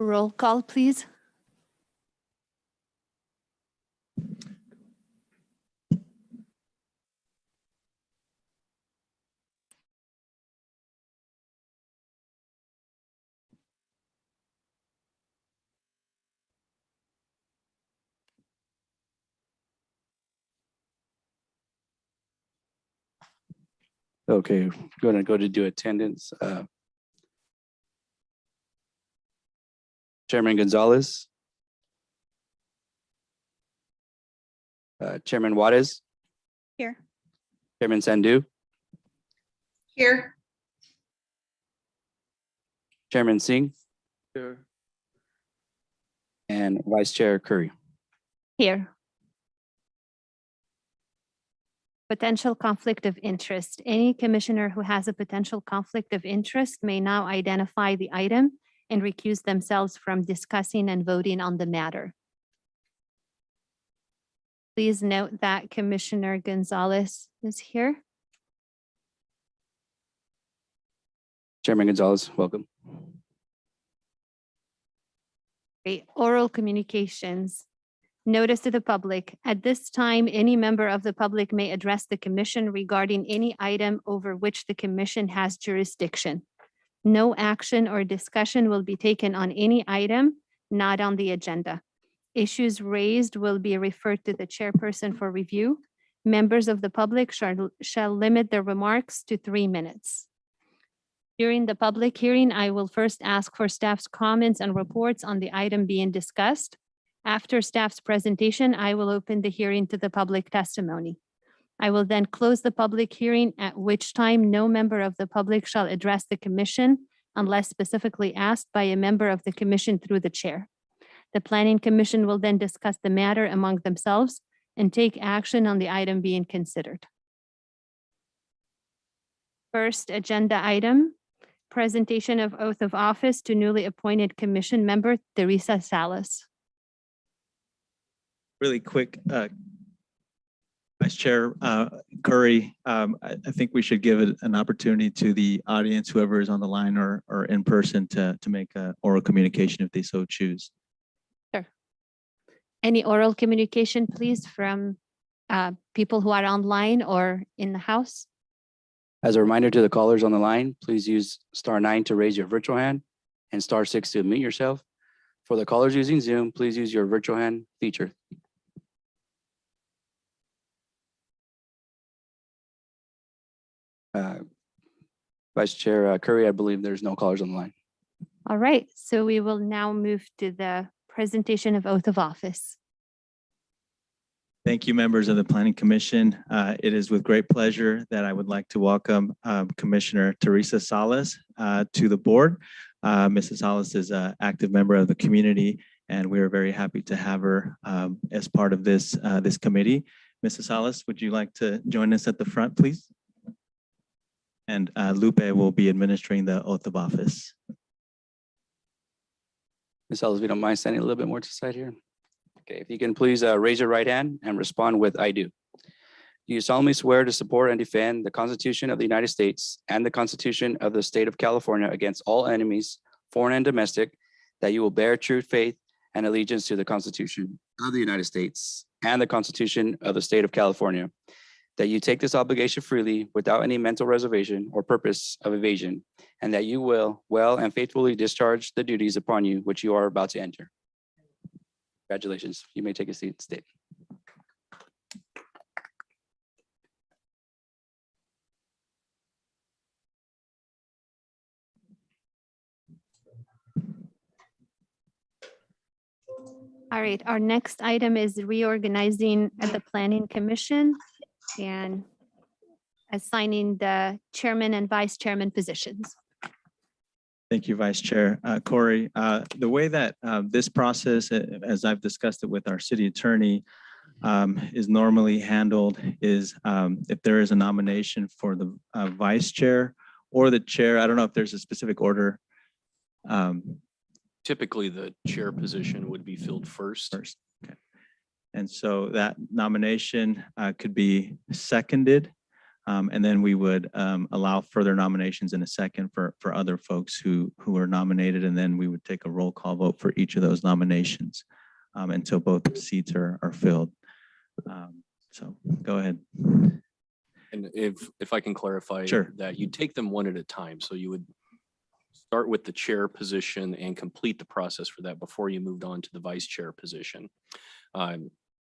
Roll call, please. Okay, going to go to do attendance. Chairman Gonzalez. Chairman Juarez. Here. Chairman Sandu. Here. Chairman Singh. Here. And Vice Chair Curry. Here. Potential conflict of interest. Any commissioner who has a potential conflict of interest may now identify the item and recuse themselves from discussing and voting on the matter. Please note that Commissioner Gonzalez is here. Chairman Gonzalez, welcome. Great. Oral communications. Notice to the public. At this time, any member of the public may address the commission regarding any item over which the commission has jurisdiction. No action or discussion will be taken on any item not on the agenda. Issues raised will be referred to the chairperson for review. Members of the public shall limit their remarks to 3 minutes. During the public hearing, I will first ask for staff's comments and reports on the item being discussed. After staff's presentation, I will open the hearing to the public testimony. I will then close the public hearing, at which time no member of the public shall address the commission unless specifically asked by a member of the commission through the chair. The Planning Commission will then discuss the matter among themselves and take action on the item being considered. First agenda item, presentation of oath of office to newly appointed commission member Teresa Salas. Really quick, Vice Chair Curry, I think we should give it an opportunity to the audience, whoever is on the line or in person, to make an oral communication if they so choose. Sure. Any oral communication, please, from people who are online or in the house? As a reminder to the callers on the line, please use *9 to raise your virtual hand and *6 to unmute yourself. For the callers using Zoom, please use your virtual hand feature. Vice Chair Curry, I believe there's no callers on the line. All right, so we will now move to the presentation of oath of office. Thank you, members of the Planning Commission. It is with great pleasure that I would like to welcome Commissioner Teresa Salas to the board. Mrs. Salas is an active member of the community, and we are very happy to have her as part of this committee. Mrs. Salas, would you like to join us at the front, please? And Lupe will be administering the oath of office. Ms. Salas, if you don't mind standing a little bit more to the side here. Okay, if you can please raise your right hand and respond with "I do." Do you solemnly swear to support and defend the Constitution of the United States and the Constitution of the State of California against all enemies, foreign and domestic, that you will bear true faith and allegiance to the Constitution of the United States and the Constitution of the State of California, that you take this obligation freely without any mental reservation or purpose of evasion, and that you will well and faithfully discharge the duties upon you which you are about to enter? Congratulations. You may take a seat. State. All right, our next item is reorganizing at the Planning Commission and assigning the chairman and vice chairman positions. Thank you, Vice Chair. Corey, the way that this process, as I've discussed it with our city attorney, is normally handled is if there is a nomination for the vice chair or the chair. I don't know if there's a specific order. Typically, the chair position would be filled first. Okay. And so that nomination could be seconded And then we would allow further nominations in a second for other folks who are nominated. And then we would take a roll call vote for each of those nominations until both seats are filled. So go ahead. And if I can clarify Sure. that, you take them one at a time. So you would start with the chair position and complete the process for that before you moved on to the vice chair position.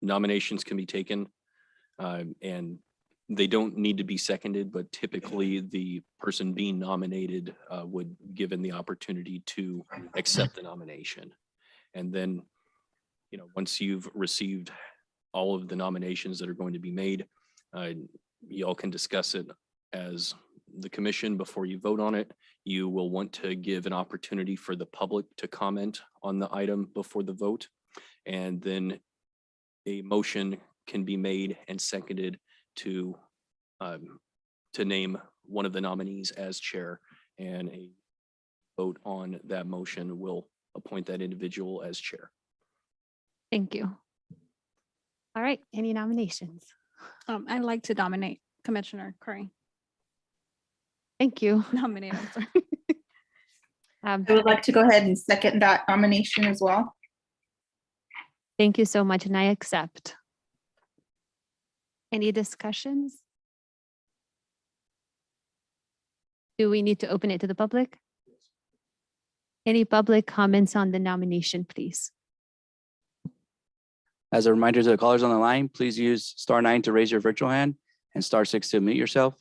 Nominations can be taken and they don't need to be seconded, but typically the person being nominated would given the opportunity to accept the nomination. And then, you know, once you've received all of the nominations that are going to be made, y'all can discuss it as the commission before you vote on it. You will want to give an opportunity for the public to comment on the item before the vote. And then a motion can be made and seconded to name one of the nominees as chair, and a vote on that motion will appoint that individual as chair. Thank you. All right, any nominations? I'd like to nominate Commissioner Curry. Thank you. Nominate, I'm sorry. I would like to go ahead and second that nomination as well. Thank you so much, and I accept. Any discussions? Do we need to open it to the public? Any public comments on the nomination, please? As a reminder to the callers on the line, please use *9 to raise your virtual hand and *6 to mute yourself.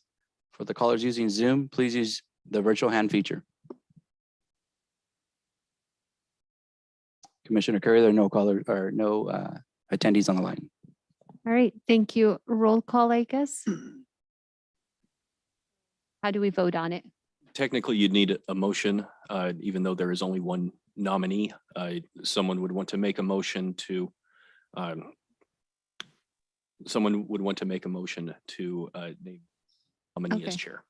For the callers using Zoom, please use the virtual hand feature. Commissioner Curry, there are no attendees on the line. All right, thank you. Roll call, I guess. How do we vote on it? Technically, you'd need a motion, even though there is only one nominee. Someone would want to make a motion to name nominee as Okay. chair.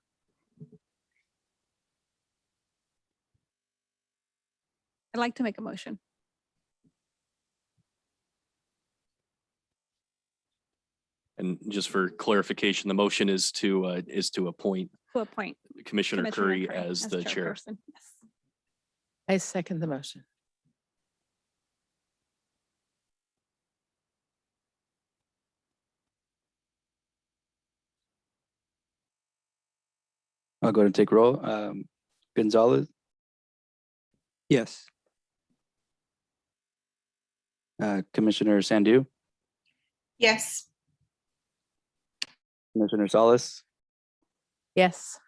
I'd like to make a motion. And just for clarification, the motion is to appoint To appoint Commissioner Curry as the chair. chairperson. Yes. I second the motion. I'll go and take roll. Gonzalez, Yes. Commissioner Sandu, Yes. Commissioner Salas, Yes.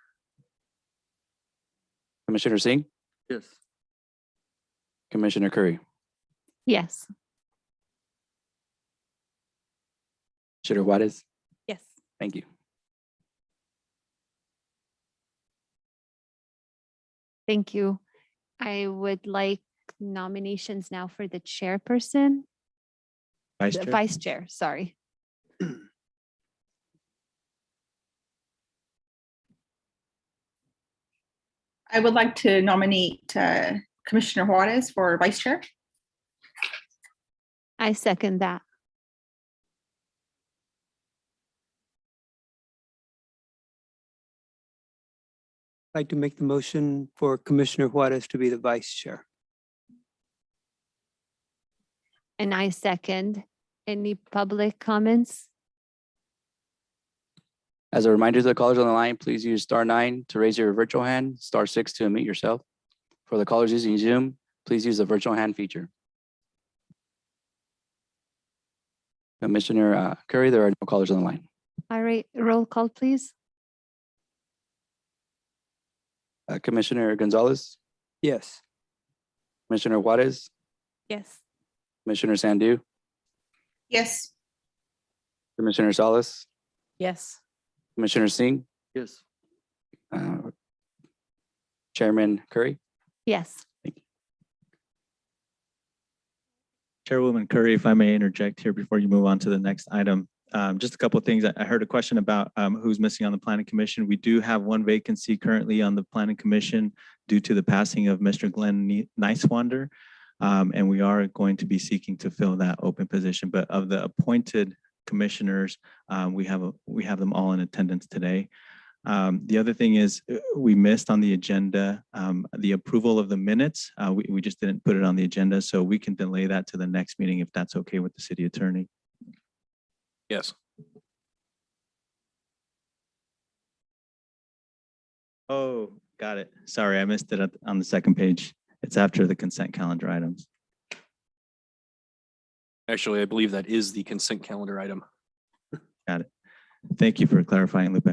Commissioner Singh, Yes. Commissioner Curry. Yes. Commissioner Juarez, Yes. thank you. Thank you. I would like nominations now for the chairperson, Vice the Chair. vice chair, sorry. I would like to nominate Commissioner Juarez for vice chair. I second that. I'd like to make the motion for Commissioner Juarez to be the vice chair. And I second. Any public comments? As a reminder to the callers on the line, please use *9 to raise your virtual hand, *6 to unmute yourself. For the callers using Zoom, please use the virtual hand feature. Commissioner Curry, there are no callers on the line. All right, roll call, please. Commissioner Gonzalez, Yes. Commissioner Juarez, Yes. Commissioner Sandu, Yes. Commissioner Salas, Yes. Commissioner Singh, Yes. Chairman Curry. Yes. Chairwoman Curry, if I may interject here before you move on to the next item. Just a couple of things. I heard a question about who's missing on the Planning Commission. We do have one vacancy currently on the Planning Commission due to the passing of Mr. Glenn Nicewander. And we are going to be seeking to fill that open position. But of the appointed commissioners. We have them all in attendance today. The other thing is we missed on the agenda the approval of the minutes. We just didn't put it on the agenda, so we can delay that to the next meeting if that's okay with the city attorney. Yes. Oh, got it. Sorry, I missed it on the second page. It's after the consent calendar items. Actually, I believe that is the consent calendar item. Got it. Thank you for clarifying, Lupe.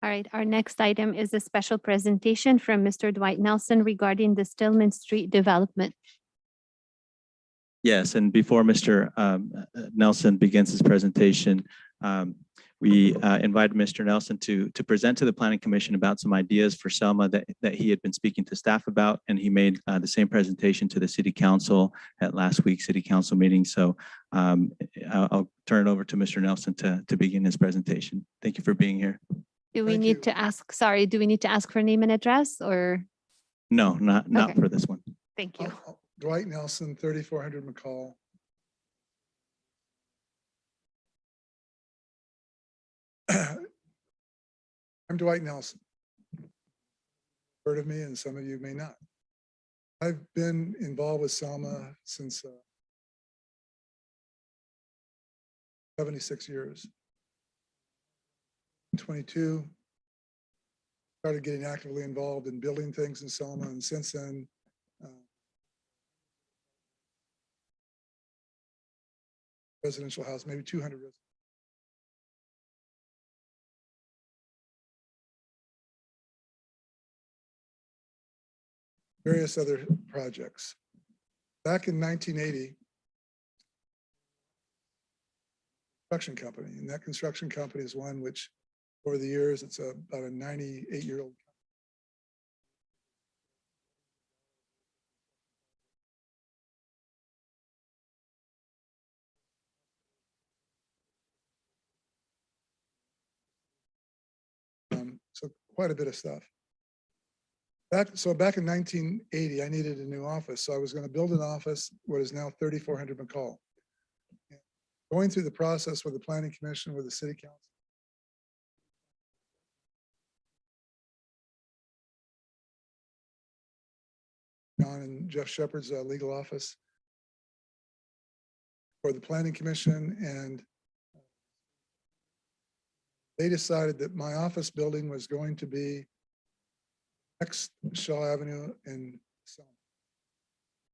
All right, our next item is a special presentation from Mr. Dwight Nelson regarding the Stillman Street development. Yes, and before Mr. Nelson begins his presentation, we invited Mr. Nelson to present to the Planning Commission about some ideas for Selma that he had been speaking to staff about, and he made the same presentation to the City Council at last week's City Council meeting. So I'll turn it over to Mr. Nelson to begin his presentation. Thank you for being here. Do we Thank need you. to ask, sorry, do we need to ask for name and address or? No, not Okay. for this one. Thank you. Dwight Nelson, 3400 McCall. I'm Dwight Nelson. Heard of me, and some of you may not. I've been involved with Selma since 76 years. 22, started getting actively involved in building things in Selma, and since then, residential house, maybe 200 residents. Various other projects. Back in 1980, construction company, and that construction company is one which over the years, it's about a 98-year-old. So quite a bit of stuff. Back in 1980, I needed a new office. So I was going to build an office, what is now 3400 McCall. Going through the process with the Planning Commission, with the City Council. John and Jeff Shepard's legal office for the Planning Commission, and they decided that my office building was going to be next Shaw Avenue in Selma.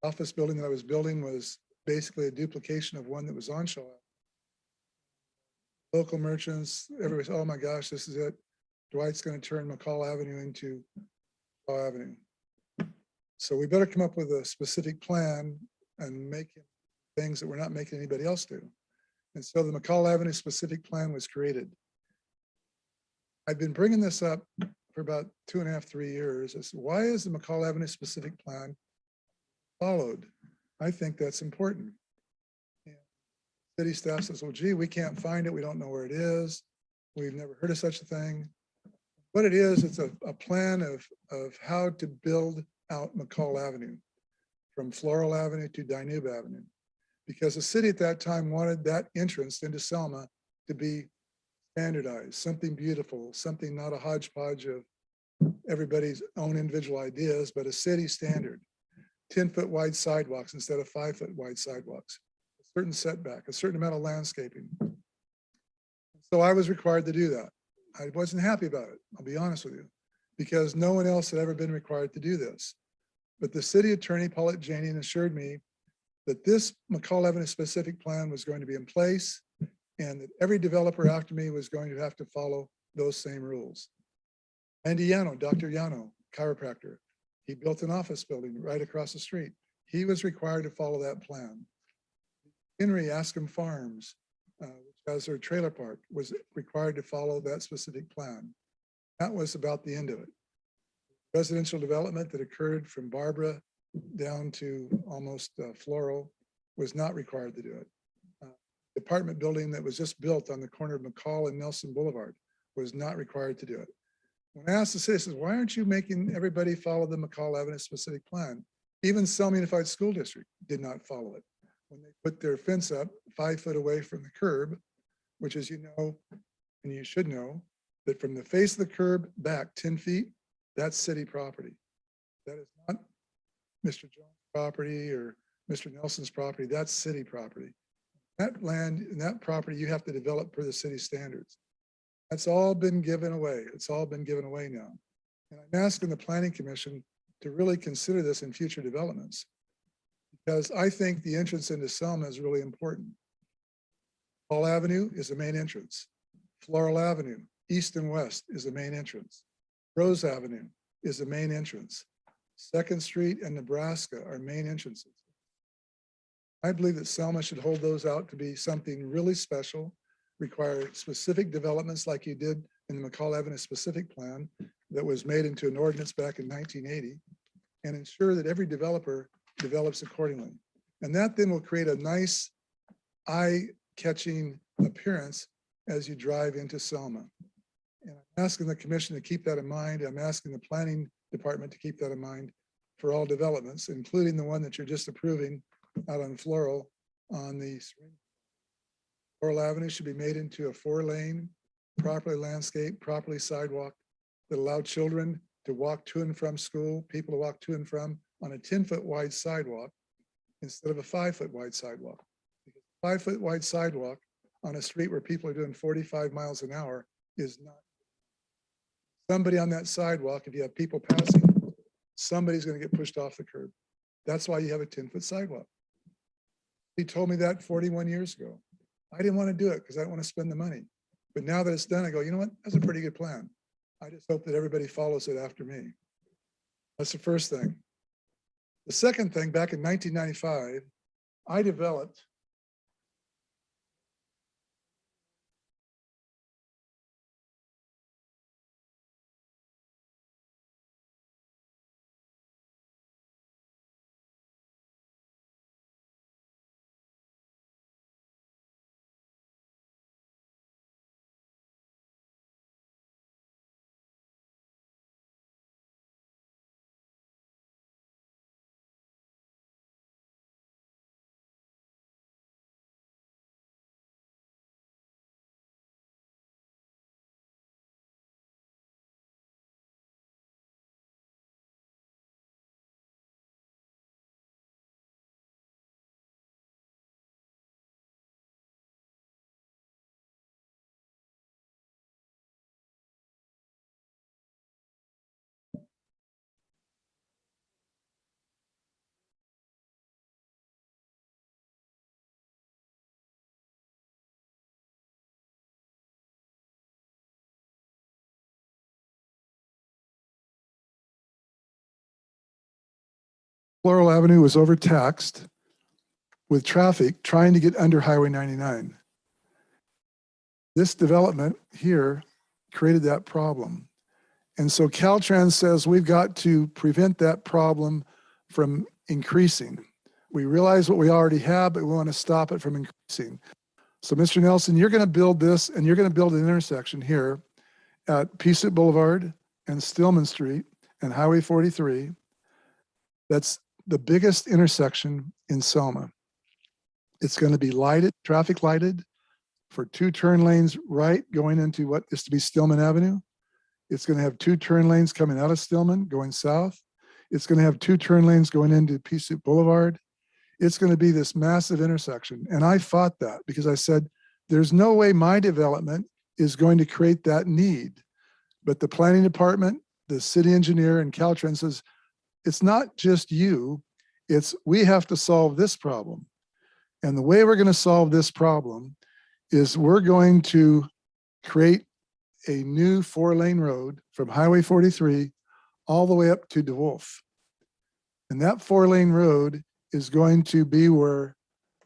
The office building that I was building was basically a duplication of one that was on Shaw Avenue. Local merchants, everybody said, oh my gosh, this is it. Dwight's going to turn McCall Avenue into Shaw Avenue. So we better come up with a specific plan and make things that we're not making anybody else do. And so the McCall Avenue specific plan was created. I've been bringing this up for about 2.5, 3 years. As why is the McCall Avenue specific plan followed? I think that's important. And city staff says, well, gee, we can't find it. We don't know where it is. We've never heard of such a thing. What it is, it's a plan of how to build out McCall Avenue from Floral Avenue to Danube Avenue, because the city at that time wanted that entrance into Selma to be standardized, something beautiful, something not a hodgepodge of everybody's own individual ideas, but a city standard. 10-foot wide sidewalks instead of 5-foot wide sidewalks, a certain setback, a certain amount of landscaping. So I was required to do that. I wasn't happy about it, I'll be honest with you, because no one else had ever been required to do this. But the city attorney, Paulette Janian, assured me that this McCall Avenue specific plan was going to be in place and that every developer after me was going to have to follow those same rules. Andy Yano, Dr. Yano, chiropractor, he built an office building right across the street. He was required to follow that plan. Henry Askham Farms, which has their trailer park, was required to follow that specific plan. That was about the end of it. Residential development that occurred from Barbara down to almost Floral was not required to do it. Apartment building that was just built on the corner of McCall and Nelson Boulevard was not required to do it. When I asked the citizens, why aren't you making everybody follow the McCall Avenue specific plan? Even Selma Unified School District did not follow it. When they put their fence up 5 foot away from the curb, which, as you know, and you should know, that from the face of the curb back 10 feet, that's city property. That is not Mr. Jones' property or Mr. Nelson's property. That's city property. That land and that property you have to develop per the city standards. That's all been given away. It's all been given away now. And I'm asking the Planning Commission to really consider this in future developments, because I think the entrance into Selma is really important. Hall Avenue is the main entrance. Floral Avenue, east and west, is the main entrance. Rose Avenue is the main entrance. 2nd Street and Nebraska are main entrances. I believe that Selma should hold those out to be something really special, require specific developments like you did in the McCall Avenue specific plan that was made into an ordinance back in 1980, and ensure that every developer develops accordingly. And that then will create a nice eye-catching appearance as you drive into Selma. And I'm asking the commission to keep that in mind. I'm asking the planning department to keep that in mind for all developments, including the one that you're just approving out on Floral on the Floral Avenue should be made into a 4-lane, properly landscaped, properly sidewalk that allow children to walk to and from school, people to walk to and from on a 10-foot wide sidewalk instead of a 5-foot wide sidewalk. Because 5-foot wide sidewalk on a street where people are doing 45 miles an hour is not. Somebody on that sidewalk, if you have people passing, somebody's going to get pushed off the curb. That's why you have a 10-foot sidewalk. He told me that 41 years ago. I didn't want to do it because I didn't want to spend the money. But now that it's done, I go, you know what? That's a pretty good plan. I just hope that everybody follows it after me. That's the first thing. The second thing, back in 1995, I developed Floral Avenue was overtaxed with traffic trying to get under Highway 99. This development here created that problem. And so Caltrans says we've got to prevent that problem from increasing. We realize what we already have, but we want to stop it from increasing. So Mr. Nelson, you're going to build this, and you're going to build an intersection here at Peace Boulevard and Stillman Street and Highway 43. That's the biggest intersection in Selma. It's going to be lighted, traffic lighted for 2 turn lanes right going into what is to be Stillman Avenue. It's going to have 2 turn lanes coming out of Stillman going south. It's going to have 2 turn lanes going into Peace Boulevard. It's going to be this massive intersection. And I fought that because I said, there's no way my development is going to create that need. But the planning department, the city engineer, and Caltrans says, it's not just you, it's we have to solve this problem. And the way we're going to solve this problem is we're going to create a new 4-lane road from Highway 43 all the way up to DeWolf. And that 4-lane road is going to be where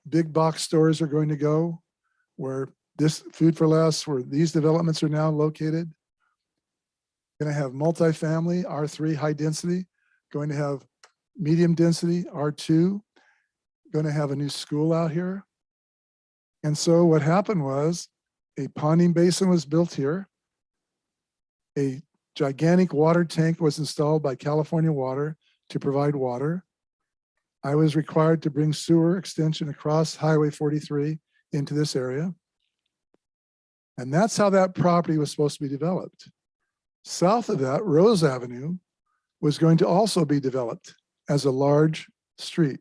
big box stores are going to go, where this Food for Less, where these developments are now located. Going to have multifamily, R3, high density, going to have medium density, R2, going to have a new school out here. And so what happened was a ponding basin was built here. A gigantic water tank was installed by California Water to provide water. I was required to bring sewer extension across Highway 43 into this area. And that's how that property was supposed to be developed. South of that, Rose Avenue was going to also be developed as a large street.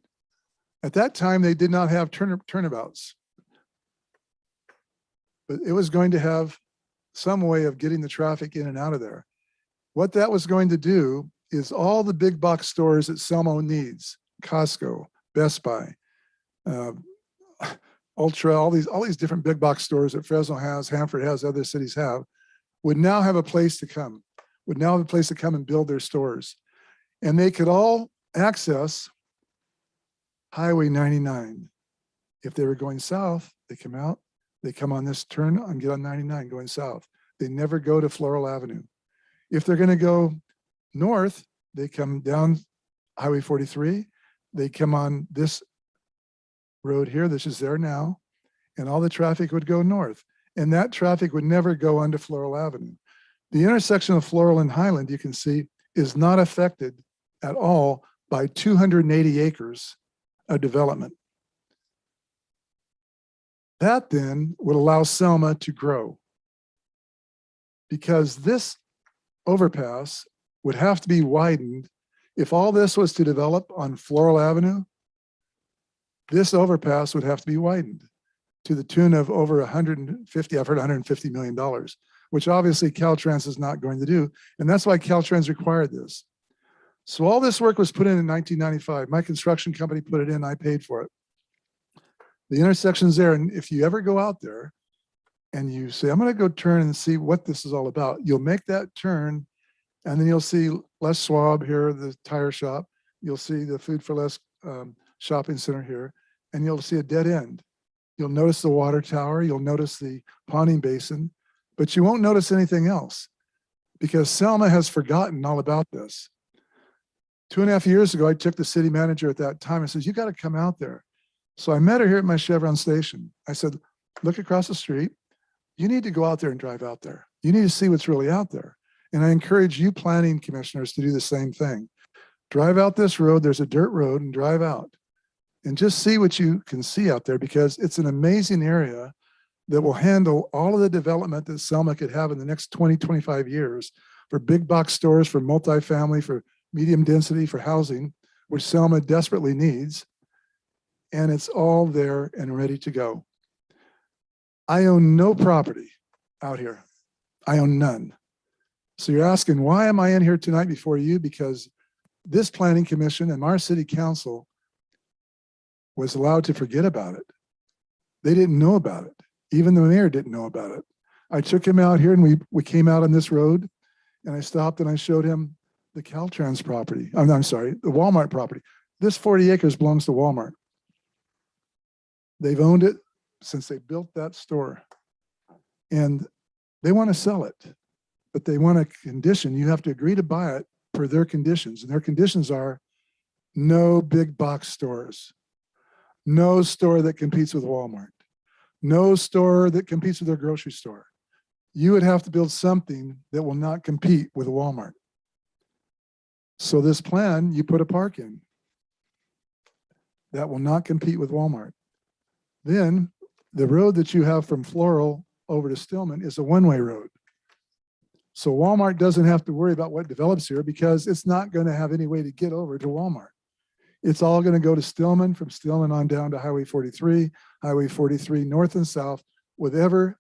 At that time, they did not have turnabouts. But it was going to have some way of getting the traffic in and out of there. What that was going to do is all the big box stores that Selma needs, Costco, Best Buy, Ultra, all these different big box stores that Fresno has, Hanford has, other cities have, would now have a place to come, and build their stores. And they could all access Highway 99. If they were going south, they come out, they come on this turn and get on 99 going south. They never go to Floral Avenue. If they're going to go north, they come down Highway 43. They come on this road here, this is there now, and all the traffic would go north. And that traffic would never go onto Floral Avenue. The intersection of Floral and Highland, you can see, is not affected at all by 280 acres of development. That then would allow Selma to grow, because this overpass would have to be widened. If all this was to develop on Floral Avenue, this overpass would have to be widened to the tune of over 150, I've heard $150 million, which obviously Caltrans is not going to do. And that's why Caltrans required this. So all this work was put in 1995. My construction company put it in, I paid for it. The intersection's there. And if you ever go out there and you say, I'm going to go turn and see what this is all about, you'll make that turn and then you'll see Les Schwab here, the tire shop. You'll see the Food for Less shopping center here, and you'll see a dead end. You'll notice the water tower, you'll notice the ponding basin, but you won't notice anything else because Selma has forgotten all about this. 2.5 years ago, I took the city manager at that time and says, you got to come out there. So I met her here at my Chevron station. I said, look across the street. You need to go out there and drive out there. You need to see what's really out there. And I encourage you planning commissioners to do the same thing. Drive out this road. There's a dirt road, and drive out and just see what you can see out there, because it's an amazing area that will handle all of the development that Selma could have in the next 20, 25 years for big box stores, for multifamily, for medium density, for housing, which Selma desperately needs. And it's all there and ready to go. I own no property out here. I own none. So you're asking, why am I in here tonight before you? Because this planning commission and our city council was allowed to forget about it. They didn't know about it. Even the mayor didn't know about it. I took him out here and we came out on this road, and I stopped and I showed him the Caltrans property. I'm sorry, the Walmart property. This 40 acres belongs to Walmart. They've owned it since they built that store, and they want to sell it, but they want a condition. You have to agree to buy it per their conditions, and their conditions are no big box stores, no store that competes with Walmart, no store that competes with their grocery store. You would have to build something that will not compete with Walmart. So this plan, you put a park in that will not compete with Walmart. Then the road that you have from Floral over to Stillman is a one-way road. So Walmart doesn't have to worry about what develops here, because it's not going to have any way to get over to Walmart. It's all going to go to Stillman, from Stillman on down to Highway 43 north and south, with ever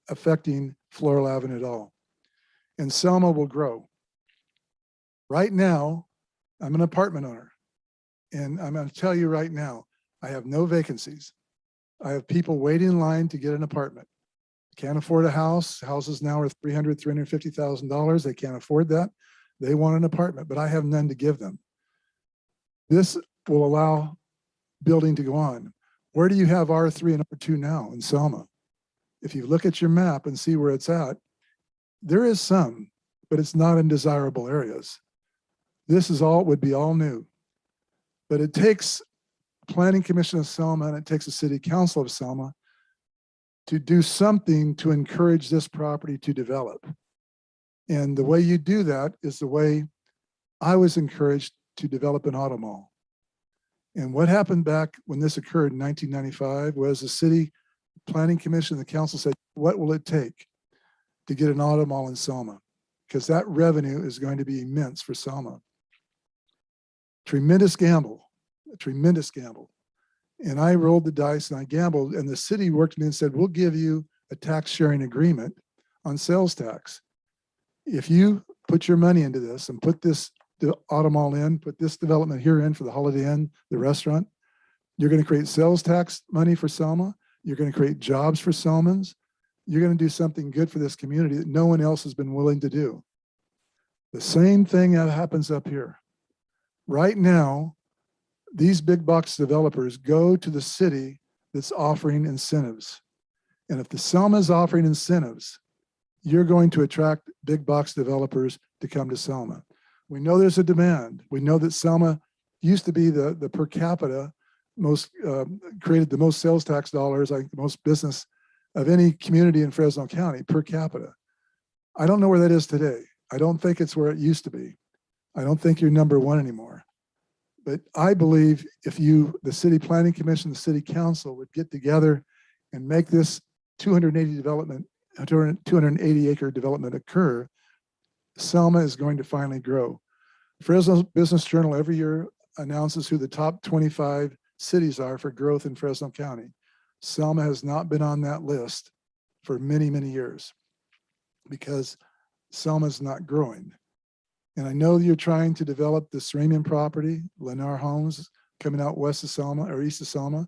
affecting Floral Avenue at all. And Selma will grow. Right now, I'm an apartment owner, and I'm going to tell you right now, I have no vacancies. I have people waiting in line to get an apartment. Can't afford a house. Houses now are $300,000, $350,000. They can't afford that. They want an apartment, but I have none to give them. This will allow building to go on. Where do you have R3 and R2 now in Selma? If you look at your map and see where it's at, there is some, but it's not in desirable areas. This is all, would be all new. But it takes Planning Commission of Selma and it takes the City Council of Selma to do something to encourage this property to develop. And the way you do that is the way I was encouraged to develop an auto mall. And what happened back when this occurred in 1995 was the city planning commission, the council said, what will it take to get an auto mall in Selma? Because that revenue is going to be immense for Selma. Tremendous gamble, a tremendous gamble. And I rolled the dice and I gambled, and the city worked with me and said, we'll give you a tax sharing agreement on sales tax. If you put your money into this and put this auto mall in, put this development here in for the Holiday Inn, the restaurant, you're going to create sales tax money for Selma. You're going to create jobs for Selmans. You're going to do something good for this community that no one else has been willing to do. The same thing that happens up here. Right now, these big box developers go to the city that's offering incentives. And if the Selma is offering incentives, you're going to attract big box developers to come to Selma. We know there's a demand. We know that Selma used to be the per capita most, created the most sales tax dollars, like the most business of any community in Fresno County per capita. I don't know where that is today. I don't think it's where it used to be. I don't think you're number one anymore. But I believe if you, the city planning commission, the city council would get together and make this 280 acre development occur, Selma is going to finally grow. Fresno Business Journal every year announces who the top 25 cities are for growth in Fresno County. Selma has not been on that list for many, many years because Selma's not growing. And I know you're trying to develop the Serenian property, Lennar Homes, coming out west of Selma or east of Selma.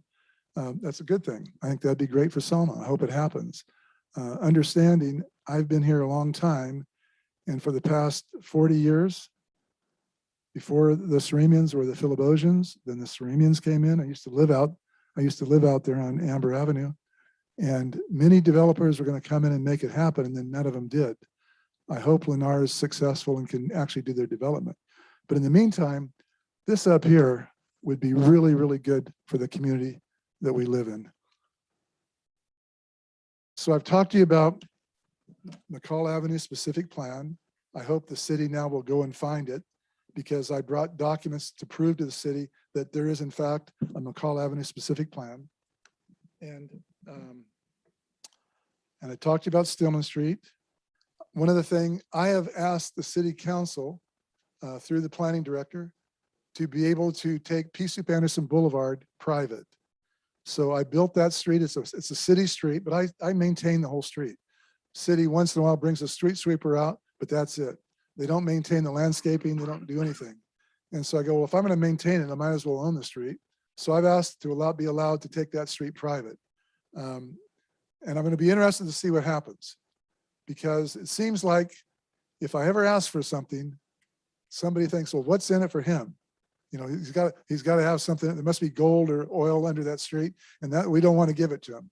That's a good thing. I think that'd be great for Selma. I hope it happens. Understanding, I've been here a long time, and for the past 40 years, before the Serenians were the Philibosians, then the Serenians came in. I used to live out there on Amber Avenue, and many developers were going to come in and make it happen, and then none of them did. I hope Lennar is successful and can actually do their development. But in the meantime, this up here would be really, really good for the community that we live in. So I've talked to you about McCall Avenue specific plan. I hope the city now will go and find it, because I brought documents to prove to the city that there is in fact a McCall Avenue specific plan. And I talked to you about Stillman Street. One other thing, I have asked the city council through the planning director to be able to take P. Soup Anderson Boulevard private. So I built that street. It's a city street, but I maintain the whole street. City once in a while brings a street sweeper out, but that's it. They don't maintain the landscaping. They don't do anything. And so I go, well, if I'm going to maintain it, I might as well own the street. So I've asked to be allowed to take that street private. And I'm going to be interested to see what happens, because it seems like if I ever ask for something, somebody thinks, well, what's in it for him? You know, he's got to have something. There must be gold or oil under that street, and that we don't want to give it to him.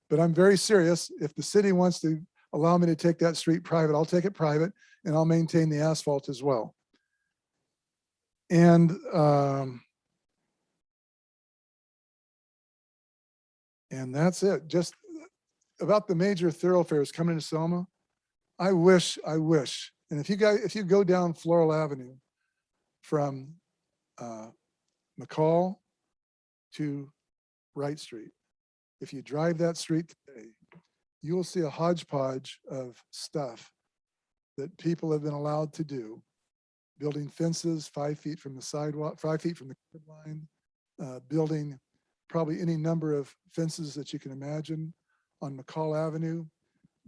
But I'm very serious. If the city wants to allow me to take that street private, I'll take it private, and I'll maintain the asphalt as well. And that's it. Just about the major thoroughfares coming to Selma. I wish, and if you go down Floral Avenue from McCall to Wright Street, if you drive that street today, you will see a hodgepodge of stuff that people have been allowed to do. Building fences 5 feet from the sidewalk, 5 feet from the curb line, building probably any number of fences that you can imagine on McCall Avenue.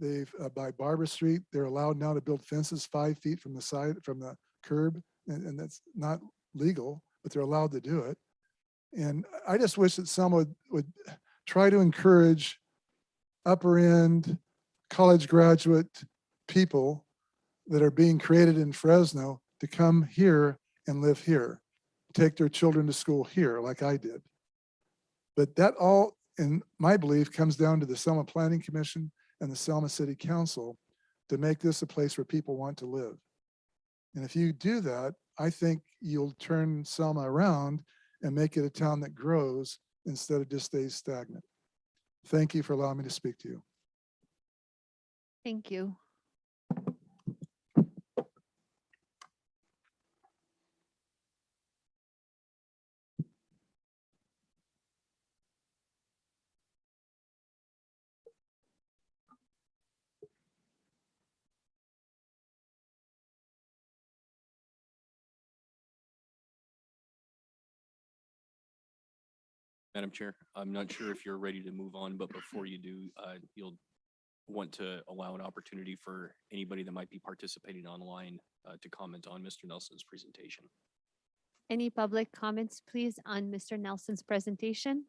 They've by Barber Street, they're allowed now to build fences 5 feet from the curb, and that's not legal, but they're allowed to do it. And I just wish that someone would try to encourage upper end college graduate people that are being created in Fresno to come here and live here, take their children to school here like I did. But that all, in my belief, comes down to the Selma Planning Commission and the Selma City Council to make this a place where people want to live. And if you do that, I think you'll turn Selma around and make it a town that grows instead of just stays stagnant. Thank you for allowing me to speak to you. Thank you. Madam Chair, I'm not sure if you're ready to move on, but before you do, you'll want to allow an opportunity for anybody that might be participating online to comment on Mr. Nelson's presentation. Any public comments, please, on Mr. Nelson's presentation?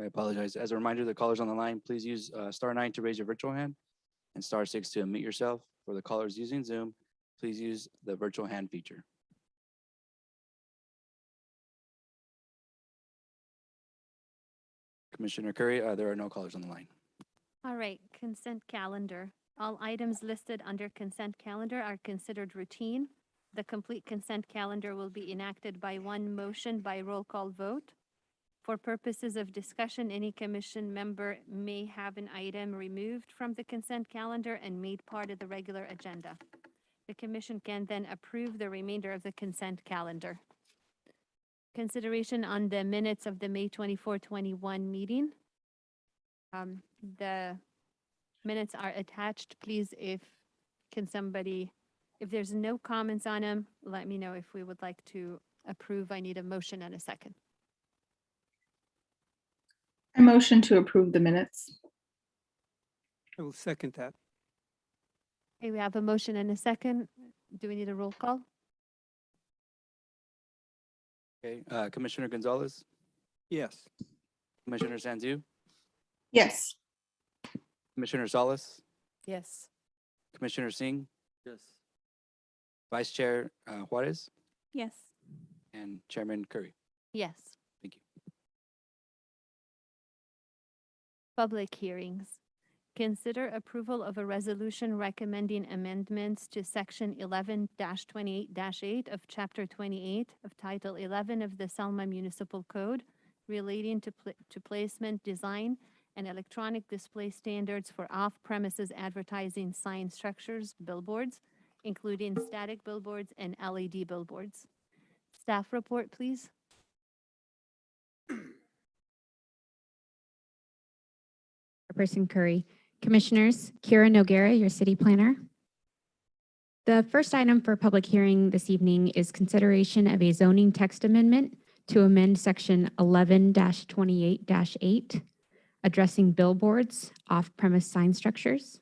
I apologize. As a reminder, the callers on the line, please use *9 to raise your virtual hand and *6 to unmute yourself. For the callers using Zoom, please use the virtual hand feature. Commissioner Curry, there are no callers on the line. All right, consent calendar. All items listed under consent calendar are considered routine. The complete consent calendar will be enacted by one motion by roll call vote. For purposes of discussion, any commission member may have an item removed from the consent calendar and made part of the regular agenda. The commission can then approve the remainder of the consent calendar. Consideration on the minutes of the May 24, 21 meeting. The minutes are attached. Please, if there's no comments on them, let me know if we would like to approve. I need a motion and a second. I motion to approve the minutes. I will second that. Okay, we have a motion and a second. Do we need a roll call? Okay, Commissioner Gonzalez, Yes. Commissioner Sanzu, Yes. Commissioner Salas, Yes. Commissioner Singh, Yes. Vice Chair Juarez, Yes. and Chairman Curry. Yes. Thank you. Public hearings. Consider approval of a resolution recommending amendments to Section 11-28-8 of Chapter 28 of Title 11 of the Selma Municipal Code relating to placement, design, and electronic display standards for off-premises advertising sign structures, billboards, including static billboards and LED billboards. Staff report, please. Chairperson Curry. Commissioners, Kira Noguera, your city planner. The first item for public hearing this evening is consideration of a zoning text amendment to amend section 11-28-8, addressing billboards, off-premise sign structures.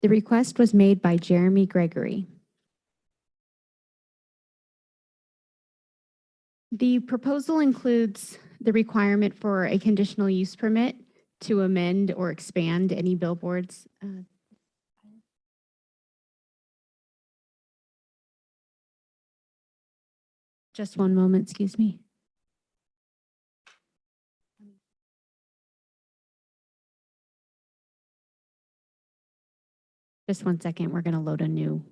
The request was made by Jeremy Gregory. The proposal includes the requirement for a conditional use permit to amend or expand any billboards. Just one moment, excuse me. Just 1 second, we're going to load a new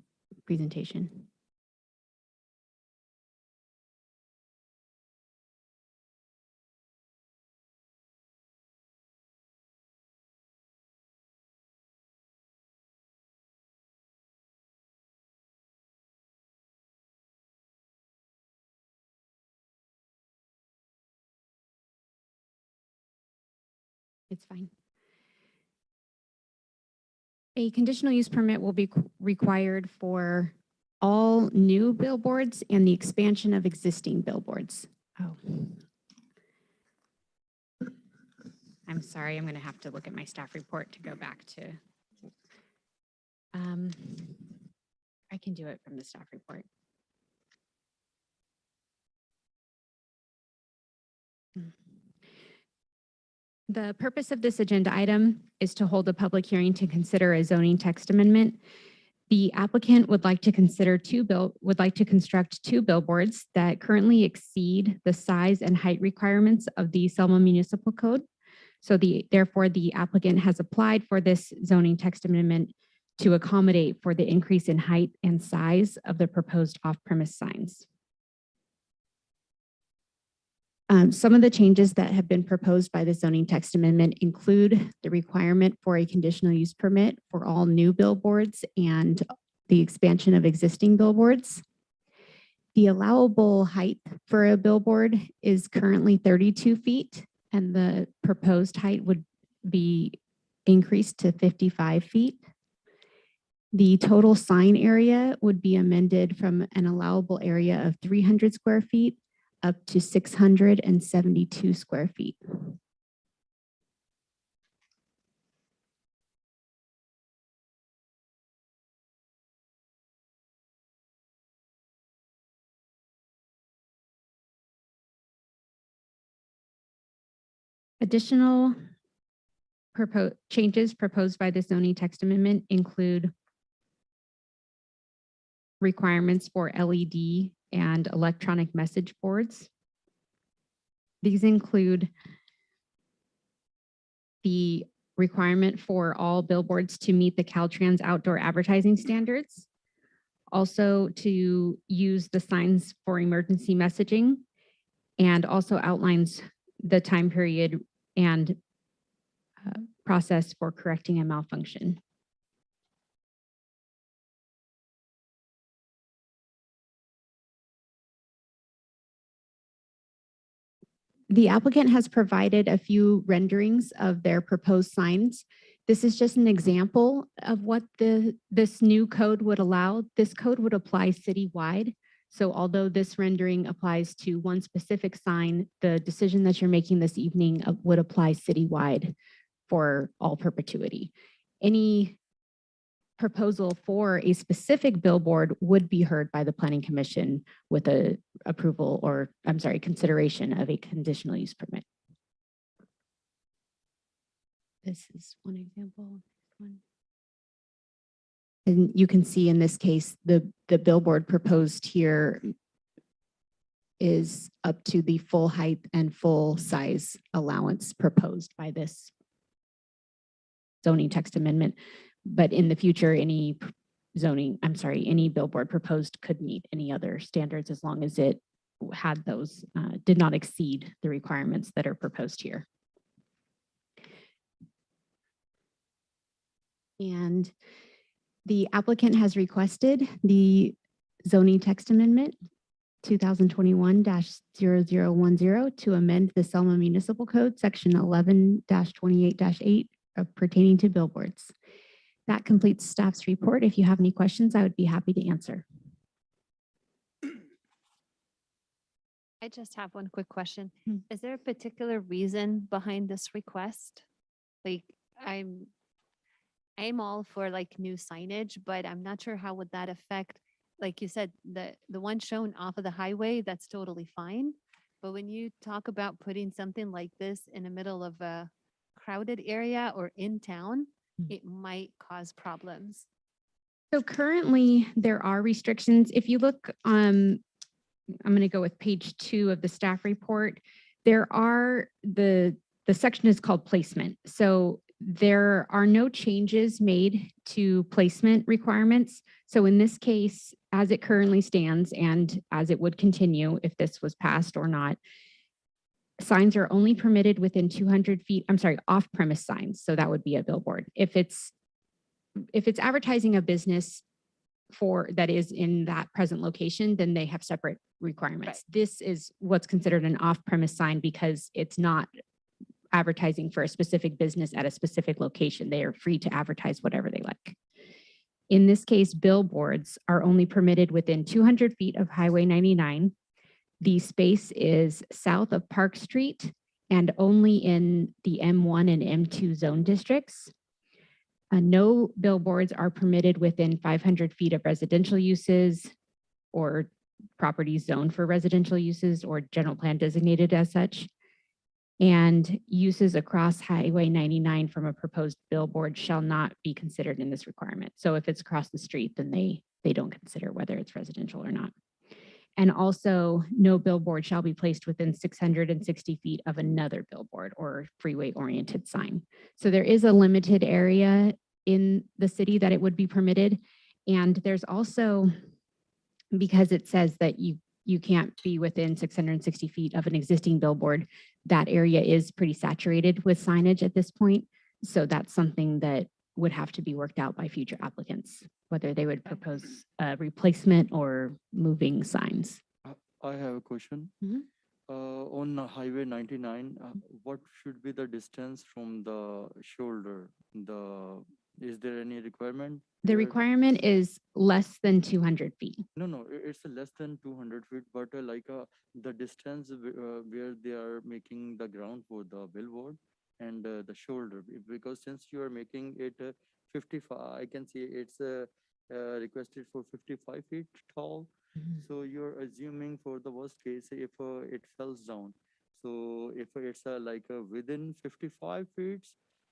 presentation. It's fine. A conditional use permit will be required for all new billboards and the expansion of existing billboards. Oh. I'm sorry, I'm going to have to look at my staff report to go back to. I can do it from the staff report. The purpose of this agenda item is to hold a public hearing to consider a zoning text amendment. The applicant would like to construct two billboards that currently exceed the size and height requirements of the Selma Municipal Code. So therefore, the applicant has applied for this zoning text amendment to accommodate for the increase in height and size of the proposed off-premise signs. Some of the changes that have been proposed by the zoning text amendment include the requirement for a conditional use permit for all new billboards and the expansion of existing billboards. The allowable height for a billboard is currently 32 feet, and the proposed height would be increased to 55 feet. The total sign area would be amended from an allowable area of 300 square feet up to 672 square feet. Additional changes proposed by the zoning text amendment include requirements for LED and electronic message boards. These include the requirement for all billboards to meet the Caltrans outdoor advertising standards. Also to use the signs for emergency messaging, and also outlines the time period and process for correcting a malfunction. The applicant has provided a few renderings of their proposed signs. This is just an example of what this new code would allow. This code would apply citywide. So although this rendering applies to one specific sign, the decision that you're making this evening would apply citywide for all perpetuity. Any proposal for a specific billboard would be heard by the Planning Commission with a approval, or I'm sorry, consideration of a conditional use permit. This is one example. And you can see in this case, the billboard proposed here is up to the full height and full size allowance proposed by this zoning text amendment. But in the future, any any billboard proposed could meet any other standards as long as it had those, did not exceed the requirements that are proposed here. And the applicant has requested the zoning text amendment 2021-0010 to amend the Selma Municipal Code, section 11-28-8 pertaining to billboards. That completes staff's report. If you have any questions, I would be happy to answer. I just have one quick question. Hmm. Is there a particular reason behind this request? Like, I'm all for like new signage, but I'm not sure how would that affect, like you said, the one shown off of the highway, that's totally fine. But when you talk about putting something like this in the middle of a crowded area or in town, it might cause problems. So currently there are restrictions. If you look, I'm going to go with page 2 of the staff report. There are the section is called placement. So there are no changes made to placement requirements. So in this case, as it currently stands and as it would continue if this was passed or not, signs are only permitted within 200 feet, I'm sorry, off-premise signs. So that would be a billboard. If it's advertising a business that is in that present location, then they have separate requirements. Right. This is what's considered an off-premise sign because it's not advertising for a specific business at a specific location. They are free to advertise whatever they like. In this case, billboards are only permitted within 200 feet of Highway 99. The space is south of Park Street and only in the M1 and M2 zone districts. No billboards are permitted within 500 feet of residential uses or properties zoned for residential uses or general plan designated as such. And uses across Highway 99 from a proposed billboard shall not be considered in this requirement. So if it's across the street, then they don't consider whether it's residential or not. And also, no billboard shall be placed within 660 feet of another billboard or freeway-oriented sign. So there is a limited area in the city that it would be permitted. And there's also, because it says that you can't be within 660 feet of an existing billboard, that area is pretty saturated with signage at this point. So that's something that would have to be worked out by future applicants, whether they would propose a replacement or moving signs. I have a question. Mhm. On Highway 99, what should be the distance from the shoulder? Is there any requirement? The there? requirement is less than 200 feet. No, it's less than 200 feet, but the distance where they are making the ground for the billboard and the shoulder, because since you are making it 55, I can see it's requested for 55 feet tall. So you're assuming for the worst case, if it falls down. So if it's within 55 feet,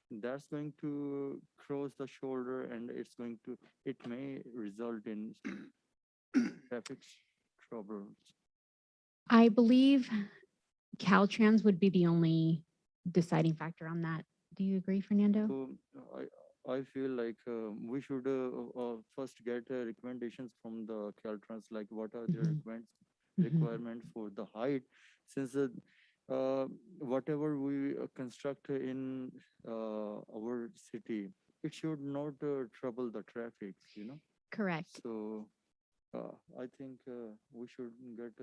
that's going to cross the shoulder and it may result in traffic troubles. I believe Caltrans would be the only deciding factor on that. Do you agree, Fernando? So I feel like we should first get recommendations from the Caltrans, like what are their Mhm. requirements for the height, since whatever we construct in our city, it should not trouble the traffic, Correct. So I think we should get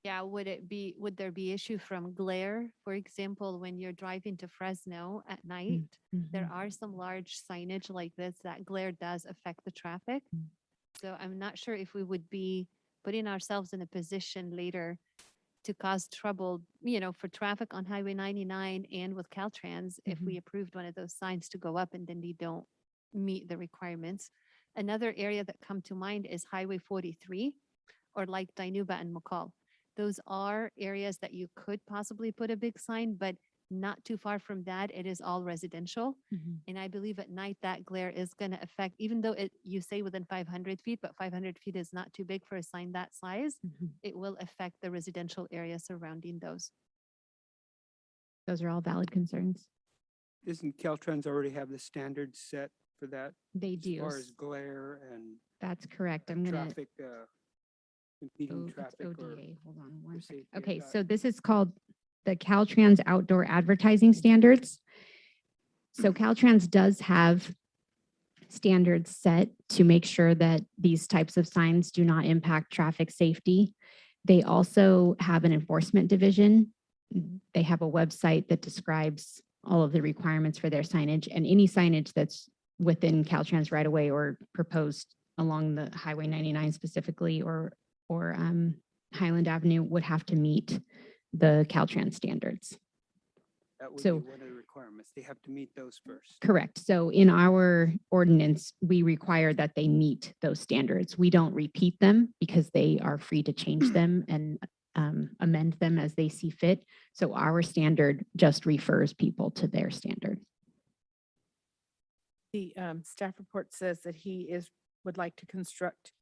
Yeah, would there be issue from glare? For example, when you're driving to Fresno at night, there Mhm. are some large signage like this that glare does affect the traffic. So I'm not sure if we would be putting ourselves in a position later to cause trouble, for traffic on Highway 99 and with Caltrans if we approved one of those signs to go up and then they don't meet the requirements. Another area that come to mind is Highway 43 or like Dinuba and McCall. Those are areas that you could possibly put a big sign, but not too far from that, it is all residential. Mhm. And I believe at night that glare is going to affect, even though you say within 500 feet, but 500 feet is not too big for a sign that size, Mhm. it will affect the residential area surrounding those. Those are all valid concerns. Doesn't Caltrans already have the standards set for that They as do. far as glare and That's correct. I'm gonna. traffic, impeding It's traffic or ODA. Hold on one second. safety or Okay, that? so this is called the Caltrans Outdoor Advertising Standards. So Caltrans does have standards set to make sure that these types of signs do not impact traffic safety. They also have an enforcement division. They have a website that describes all of the requirements for their signage, and any signage that's within Caltrans right away or proposed along the Highway 99 specifically or Highland Avenue would have to meet the Caltrans standards. That would So- be one of the requirements. They have to meet those first. Correct. So in our ordinance, we require that they meet those standards. We don't repeat them because they are free to change them and amend them as they see fit. So our standard just refers people to their standard. The staff report says that would like to construct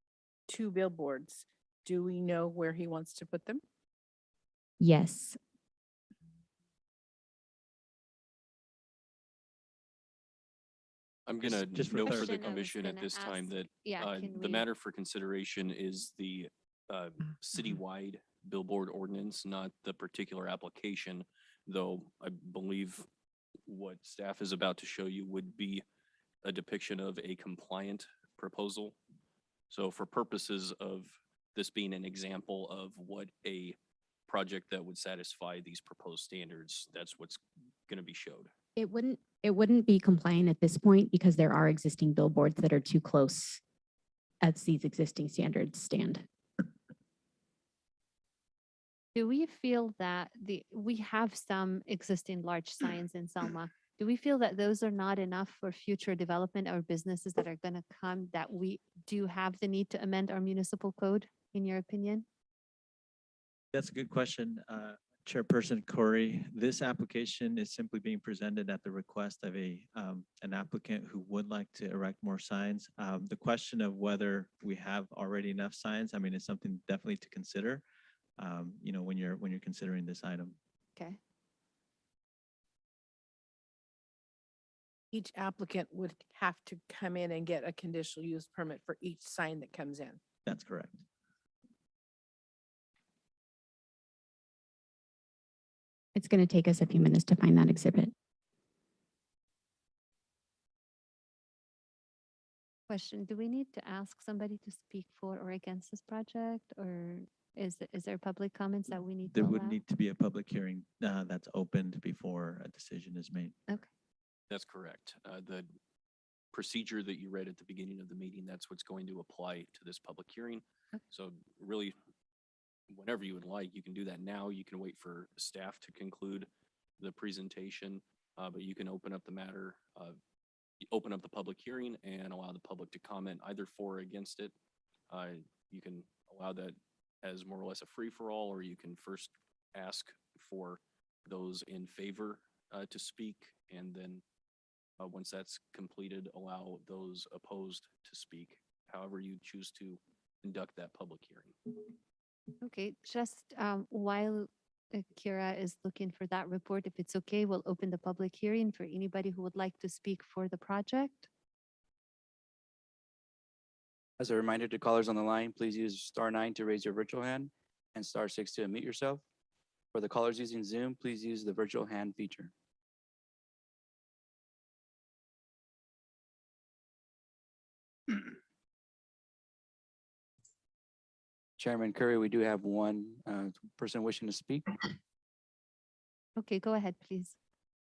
2 billboards. Do we know where he wants to put them? Yes. I'm gonna just for note for the Question I was commission at gonna this time ask, that Yeah, can the we? matter for consideration is the citywide billboard ordinance, not the particular application, though I believe what staff is about to show you would be a depiction of a compliant proposal. So for purposes of this being an example of what a project that would satisfy these proposed standards, that's what's going to be showed. It wouldn't be compliant at this point because there are existing billboards that are too close as these existing standards stand. Do we feel that we have some existing large signs in Selma? Do we feel that those are not enough for future development or businesses that are going to come, that we do have the need to amend our municipal code, in your opinion? That's a good question, Chairperson Corey. This application is simply being presented at the request of an applicant who would like to erect more signs. The question of whether we have already enough signs, I mean, is something definitely to consider, when you're considering this item. Okay. Each applicant would have to come in and get a conditional use permit for each sign that comes in. That's correct. It's going to take us a few minutes to find that exhibit. Question, do we need to ask somebody to speak for or against this project, or is there public comments that we need to There would allow? need to be a public hearing that's opened before a decision is made. That's correct. The procedure that you read at the beginning of the meeting, that's what's going to apply to this public hearing. Okay. So really, whenever you would like, you can do that now. You can wait for staff to conclude the presentation, but you can open up the matter, open up the public hearing and allow the public to comment either for or against it. You can allow that as more or less a free-for-all, or you can first ask for those in favor to speak, and then once that's completed, allow those opposed to speak, however you choose to conduct that public hearing. Okay, just while Kira is looking for that report, if it's okay, we'll open the public hearing for anybody who would like to speak for the project. As a reminder to callers on the line, please use *9 to raise your virtual hand and *6 to unmute yourself. For the callers using Zoom, please use the virtual hand feature. Chairman Curry, we do have one person wishing to speak. Okay, go ahead, please.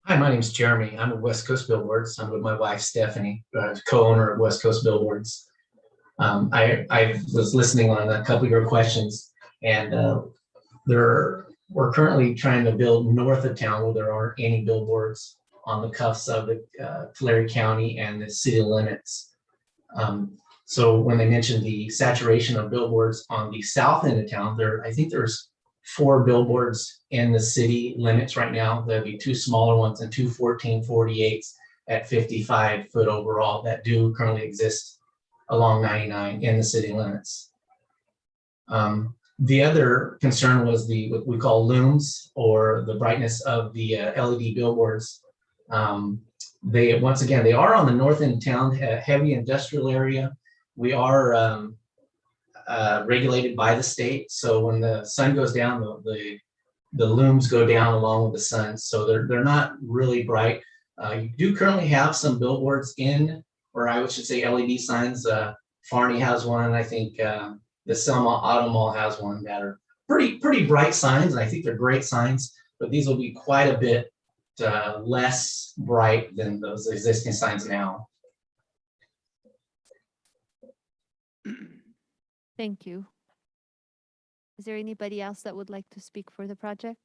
Hi, my name's Jeremy. I'm with West Coast Billboards. I'm with my wife, Stephanie, co-owner of West Coast Billboards. I was listening on a couple of your questions, and we're currently trying to build north of town where there aren't any billboards on the cuffs of the Tulare County and the city limits. So when they mentioned the saturation of billboards on the south end of town, I think there's 4 billboards in the city limits right now. There'll be 2 smaller ones and 2 1448s at 55 foot overall that do currently exist along 99 in the city limits. The other concern was what we call looms, or the brightness of the LED billboards. Once again, they are on the north end of town, heavy industrial area. We are regulated by the state, so when the sun goes down, the looms go down along with the sun, so they're not really bright. You do currently have some billboards or I should say LED signs. Farney has one. I think the Selma Auto Mall has one that are pretty bright signs, and I think they're great signs. But these will be quite a bit less bright than those existing signs now. Thank you. Is there anybody else that would like to speak for the project?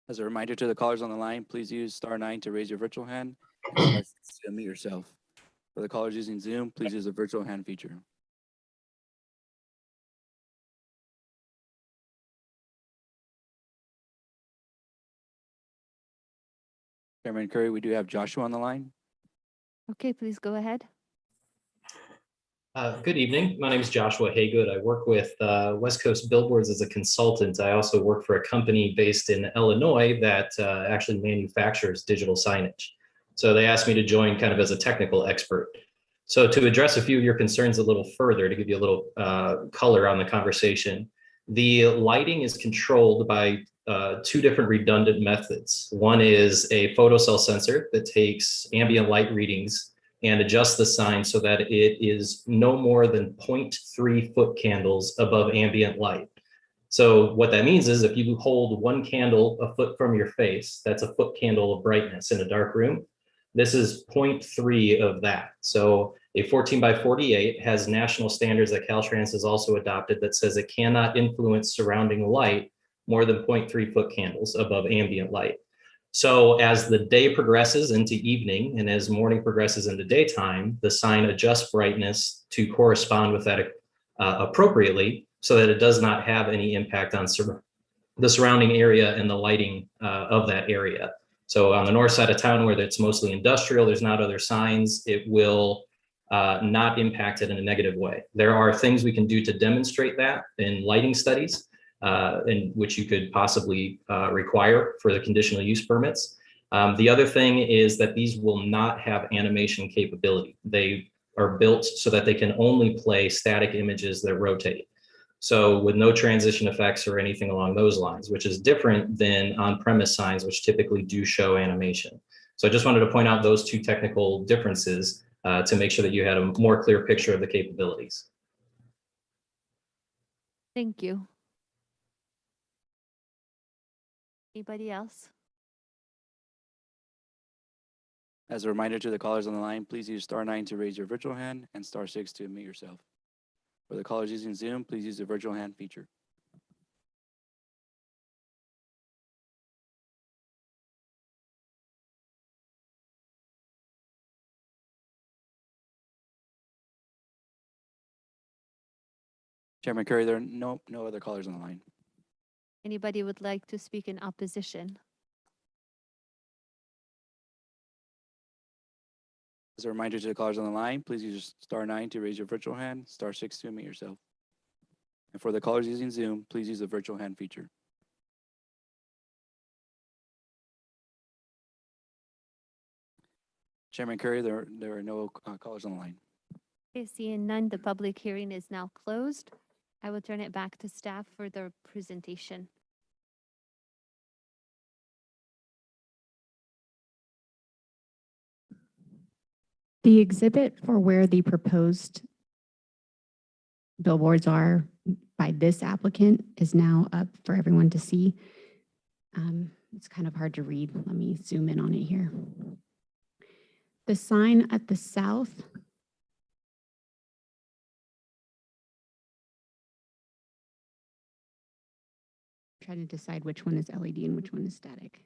As a reminder to the callers on the line, please use *9 to raise your virtual hand and *6 to unmute yourself. For the callers using Zoom, please use the virtual hand feature. Chairman Curry, we do have Joshua on the line. Okay, please go ahead. Good evening. My name is Joshua Haygood. I work with West Coast Billboards as a consultant. I also work for a company based in Illinois that actually manufactures digital signage. So they asked me to join kind of as a technical expert. So to address a few of your concerns a little further, to give you a little color on the conversation, the lighting is controlled by 2 different redundant methods. One is a photocell sensor that takes ambient light readings and adjust the sign so that it is no more than 0.3 foot candles above ambient light. So what that means is if you hold 1 candle a foot from your face, that's a foot candle of brightness in a dark room. This is 0.3 of that. So a 14x48 has national standards that Caltrans has also adopted that says it cannot influence surrounding light more than 0.3 foot candles above ambient light. So as the day progresses into evening and as morning progresses into daytime, the sign adjusts brightness to correspond with that appropriately so that it does not have any impact on the surrounding area and the lighting of that area. So on the north side of town where it's mostly industrial, there's not other signs, it will not impact it in a negative way. There are things we can do to demonstrate that in lighting studies, in which you could possibly require for the conditional use permits. The other thing is that these will not have animation capability. They are built so that they can only play static images that rotate. So with no transition effects or anything along those lines, which is different than on-premise signs, which typically do show animation. So I just wanted to point out those 2 technical differences. to make sure that you had a more clear picture of the capabilities. Thank you. Anybody else? As a reminder to the callers on the line, please use *9 to raise your virtual hand and *6 to unmute yourself. For the callers using Zoom, please use the virtual hand feature. Chairman Curry, there are no other callers on the line. Anybody would like to speak in opposition? As a reminder to the callers on the line, please use *9 to raise your virtual hand, *6 to unmute yourself. And for the callers using Zoom, please use the virtual hand feature. Chairman Curry, there are no callers on the line. Okay, seeing none, the public hearing is now closed. I will turn it back to staff for their presentation. The exhibit for where the proposed billboards are by this applicant is now up for everyone to see. It's kind of hard to read. Let me zoom in on it here. The sign at the south trying to decide which one is LED and which one is static.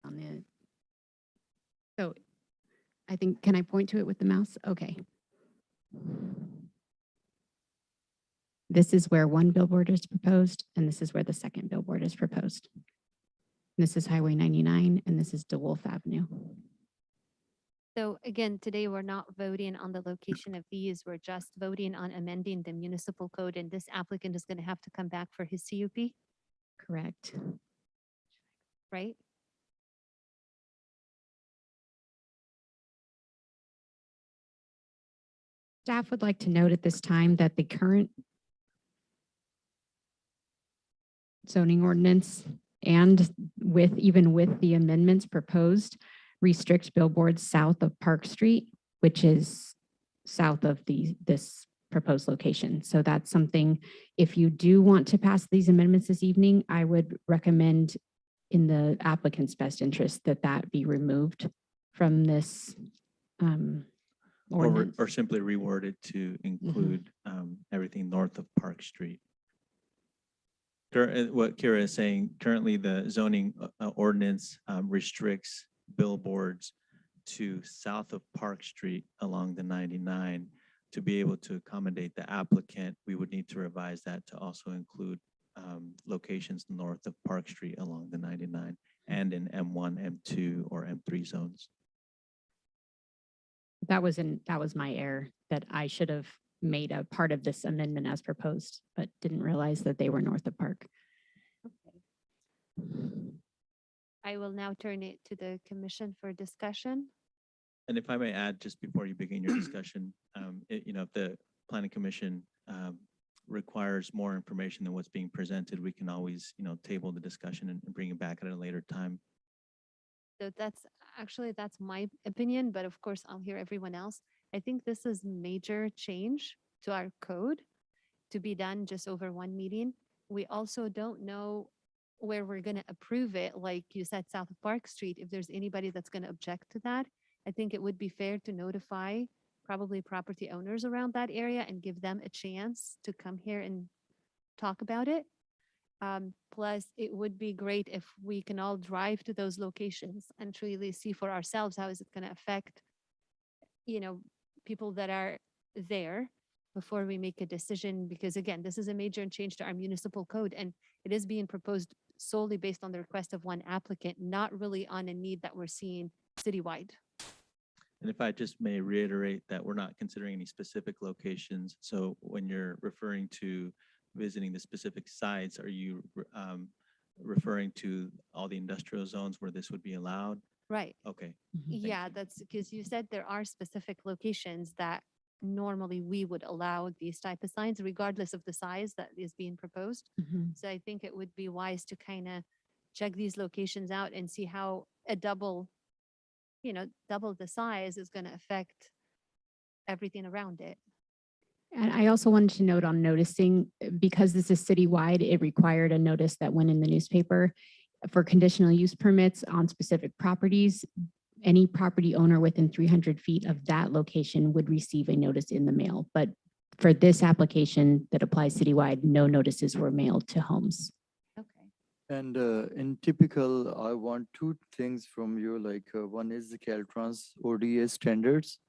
On the, so I think, can I point to it with the mouse? Okay. This is where one billboard is proposed, and this is where the second billboard is proposed. This is Highway 99, and this is DeWolf Avenue. So again, today we're not voting on the location of these. We're just voting on amending the municipal code, and this applicant is going to have to come back for his CUP, Correct. right? Staff would like to note at this time that the current zoning ordinance and even with the amendments proposed, restrict billboards south of Park Street, which is south of this proposed location. So that's something, if you do want to pass these amendments this evening, I would recommend in the applicant's best interest that that be removed from this ordinance. Or simply reword it to include everything north of Park Street. What Kira is saying, currently the zoning ordinance restricts billboards to south of Park Street along the 99. To be able to accommodate the applicant, we would need to revise that to also include locations north of Park Street along the 99 and in M1, M2, or M3 zones. That was my error, that I should have made a part of this amendment as proposed, but didn't realize that they were north of Park. I will now turn it to the commission for discussion. And if I may add, just before you begin your discussion, if the planning commission requires more information than what's being presented, we can always, table the discussion and bring it back at a later time. So that's my opinion, but of course I'll hear everyone else. I think this is major change to our code to be done just over one meeting. We also don't know where we're going to approve it. Like you said, south of Park Street, if there's anybody that's going to object to that, I think it would be fair to notify probably property owners around that area and give them a chance to come here and talk about it. Plus, it would be great if we can all drive to those locations and truly see for ourselves how is it going to affect, people that are there before we make a decision. Because again, this is a major change to our municipal code, and it is being proposed solely based on the request of one applicant, not really on a need that we're seeing citywide. And if I just may reiterate that we're not considering any specific locations. So when you're referring to visiting the specific sites, are you referring to all the industrial zones where this would be allowed? Right. Okay. Yeah, that's because you said there are specific locations that normally we would allow these type of signs regardless of the size that is being proposed. Mhm. So I think it would be wise to kind of check these locations out and see how a double the size is going to affect everything around it. And I also wanted to note on noticing, because this is citywide, it required a notice that went in the newspaper for conditional use permits on specific properties. Any property owner within 300 feet of that location would receive a notice in the mail. But for this application that applies citywide, no notices were mailed to homes. Okay. And in typical, I want two things from you, like one is the Caltrans ODA standards.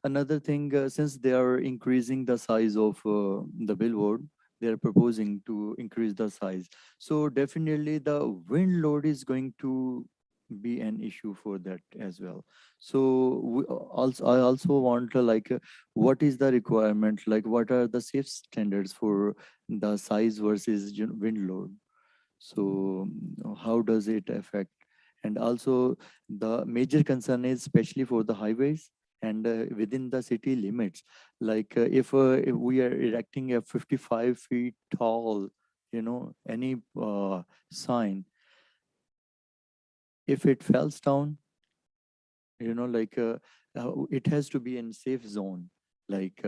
Another thing, since they are increasing the size of the billboard, they are proposing to increase the size. So definitely the wind load is going to be an issue for that as well. So I also want to what is the requirement? Like what are the safe standards for the size versus wind load? So how does it affect? And also the major concern is especially for the highways and within the city limits. Like if we are erecting a 55 feet tall, any sign, if it falls down, it has to be in safe zone. Like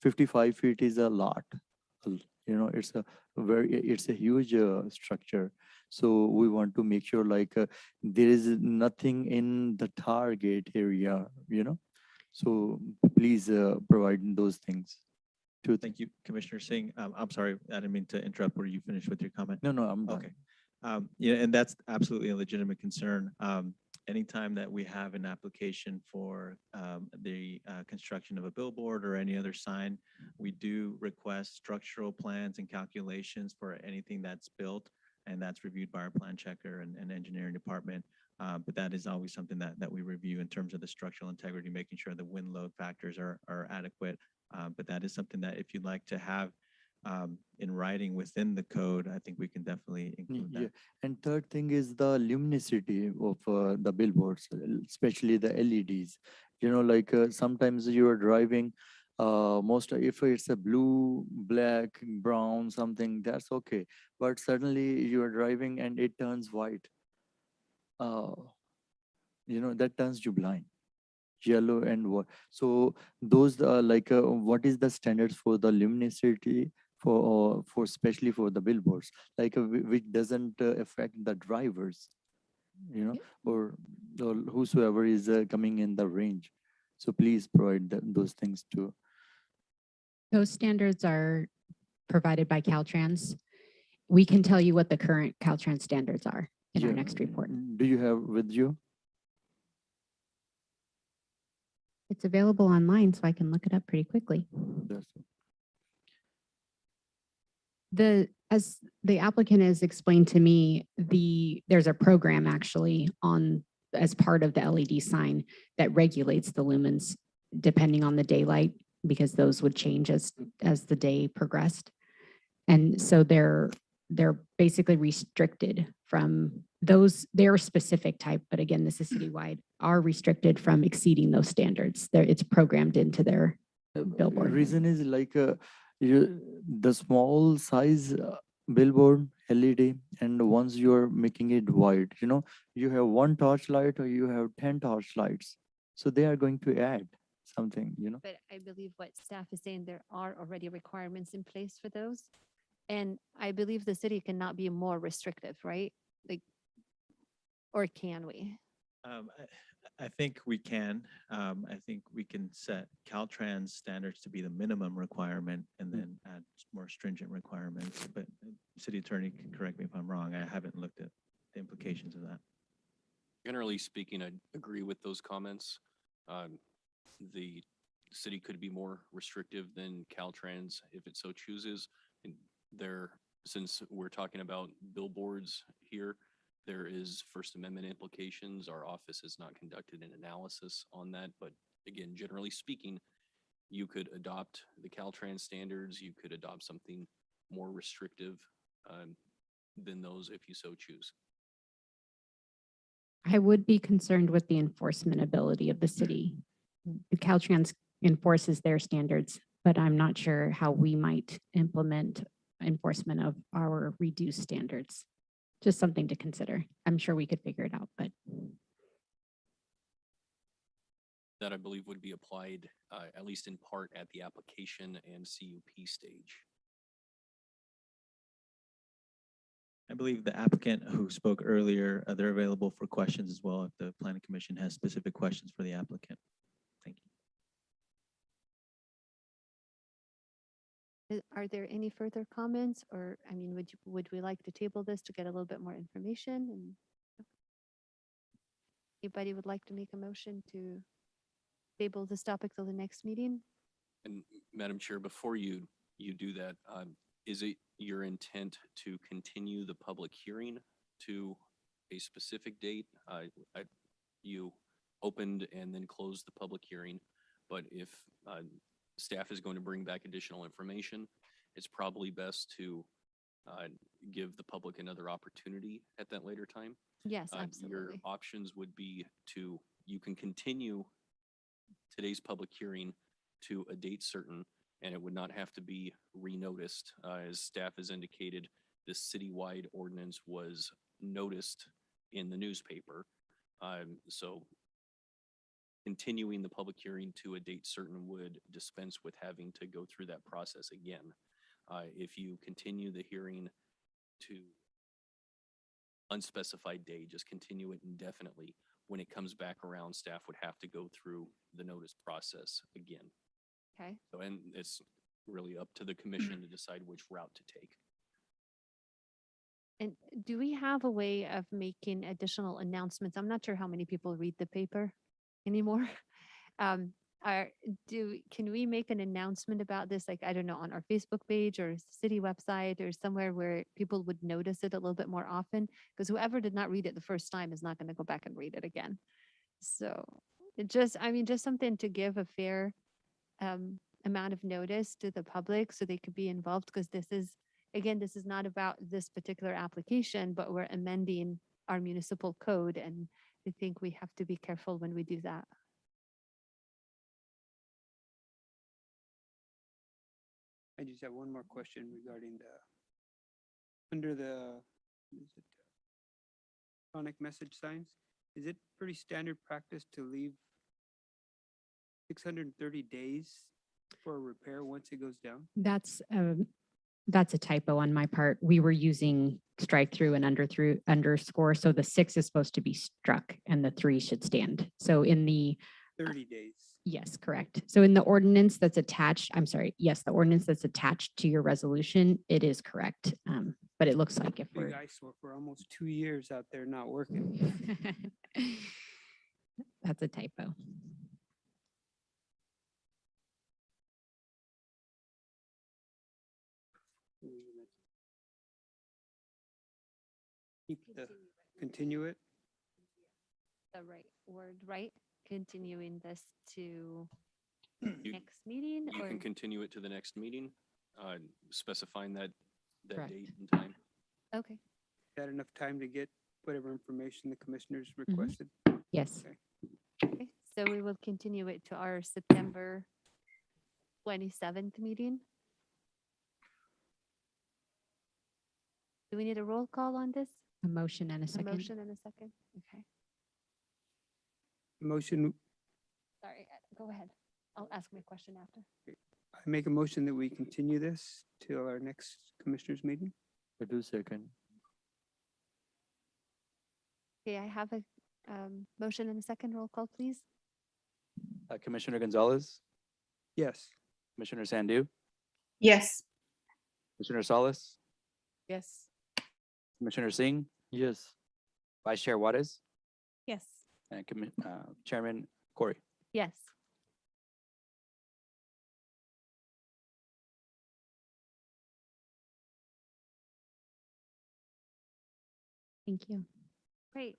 55 feet is a lot. It's a huge structure. So we want to make sure there is nothing in the target area, So please provide those things. Thank you, Commissioner Singh. I'm sorry, I didn't mean to interrupt. Were you finished with your comment? No, I'm done. Okay. Yeah, and that's absolutely a legitimate concern. Anytime that we have an application for the construction of a billboard or any other sign, we do request structural plans and calculations for anything that's built, and that's reviewed by our plan checker and engineering department. But that is always something that we review in terms of the structural integrity, making sure the wind load factors are adequate. But that is something that if you'd like to have in writing within the code, I think we can definitely include Yeah, that. and third thing is the luminosity of the billboards, especially the LEDs. Sometimes you are driving, if it's a blue, black, brown, something, that's okay. But suddenly you are driving and it turns white. That turns you blind. Yellow and what? So those what is the standards for the luminosity for especially for the billboards, which doesn't affect the drivers, or whosoever is coming in the range. So please provide those things too. Those standards are provided by Caltrans. We can tell you what the current Caltrans standards are in our Yeah. next report. Do you have with you? It's available online, so I can look it up pretty quickly. As the applicant has explained to me, there's a program actually as part of the LED sign that regulates the lumens depending on the daylight, because those would change as the day progressed. And so they're basically restricted from those, their specific type, but again, this is citywide, are restricted from exceeding those standards. It's programmed into their billboard. Reason is the small size billboard LED, and once you're making it wide, you have one torch light or you have 10 torch lights. So they are going to add something, But I believe what staff is saying, there are already requirements in place for those. And I believe the city cannot be more restrictive, right? Or can we? I think we can. I think we can set Caltrans standards to be the minimum requirement and then add more stringent requirements. But city attorney can correct me if I'm wrong. I haven't looked at the implications of that. Generally speaking, I agree with those comments. The city could be more restrictive than Caltrans if it so chooses. And since we're talking about billboards here, there is First Amendment implications. Our office has not conducted an analysis on that, but again, generally speaking, you could adopt the Caltrans standards. You could adopt something more restrictive than those if you so choose. I would be concerned with the enforcement ability of the city. The Caltrans enforces their standards, but I'm not sure how we might implement enforcement of our reduced standards. Just something to consider. I'm sure we could figure it out, but That I believe would be applied, at least in part, at the application and CUP stage. I believe the applicant who spoke earlier, they're available for questions as well if the planning commission has specific questions for the applicant. Thank you. Are there any further comments or, I mean, would we like to table this to get a little bit more information? And anybody would like to make a motion to table this topic till the next meeting? And Madam Chair, before you do that, is it your intent to continue the public hearing to a specific date? You opened and then closed the public hearing, but if staff is going to bring back additional information, it's probably best to give the public another opportunity at that later time. Yes, Your absolutely. options would be you can continue today's public hearing to a date certain, and it would not have to be renoticed. As staff has indicated, this citywide ordinance was noticed in the newspaper. So continuing the public hearing to a date certain would dispense with having to go through that process again. If you continue the hearing to unspecified day, just continue it indefinitely. When it comes back around, staff would have to go through the notice process again. Okay. So, and it's really up to the commission to decide which route to take. And do we have a way of making additional announcements? I'm not sure how many people read the paper anymore. Can we make an announcement about this? Like, I don't know, on our Facebook page or city website or somewhere where people would notice it a little bit more often? Because whoever did not read it the first time is not going to go back and read it again. So it just, I mean, just something to give a fair amount of notice to the public so they could be involved, because this is, again, this is not about this particular application, but we're amending our municipal code, and I think we have to be careful when we do that. I just have one more question regarding under the what is it, electronic message signs. Is it pretty standard practice to leave 630 days for a repair once it goes down? That's a typo on my part. We were using strike through and underscore. So the 6 is supposed to be struck and the 3 should stand. So in the 30 days. yes, correct. So in the ordinance that's attached, I'm sorry, yes, the ordinance that's attached to your resolution, it is correct. But it looks like if Big we're eyesore for almost 2 years out there not working. that's a typo. Continue it. The right word, right? Continuing this to You- next meeting, You or can continue it to the next meeting, specifying that Correct. date and time. okay. Had enough time to get whatever information the commissioners requested. Yes. Okay, so we will continue it to our September 27th meeting. Do we need a roll call on this? A motion and a A second. motion and a second? Okay, Motion, sorry, go ahead. I'll ask my question after. I make a motion that we continue this till our next commissioners meeting. I do second. Okay, I have a motion and a second. Roll call, please. Commissioner Gonzalez, Yes. Commissioner Sandu, Yes. Commissioner Salas, Yes. Commissioner Singh, Yes. Vice Chair Juarez, Yes. and Chairman Corey. Yes. Thank you. Great.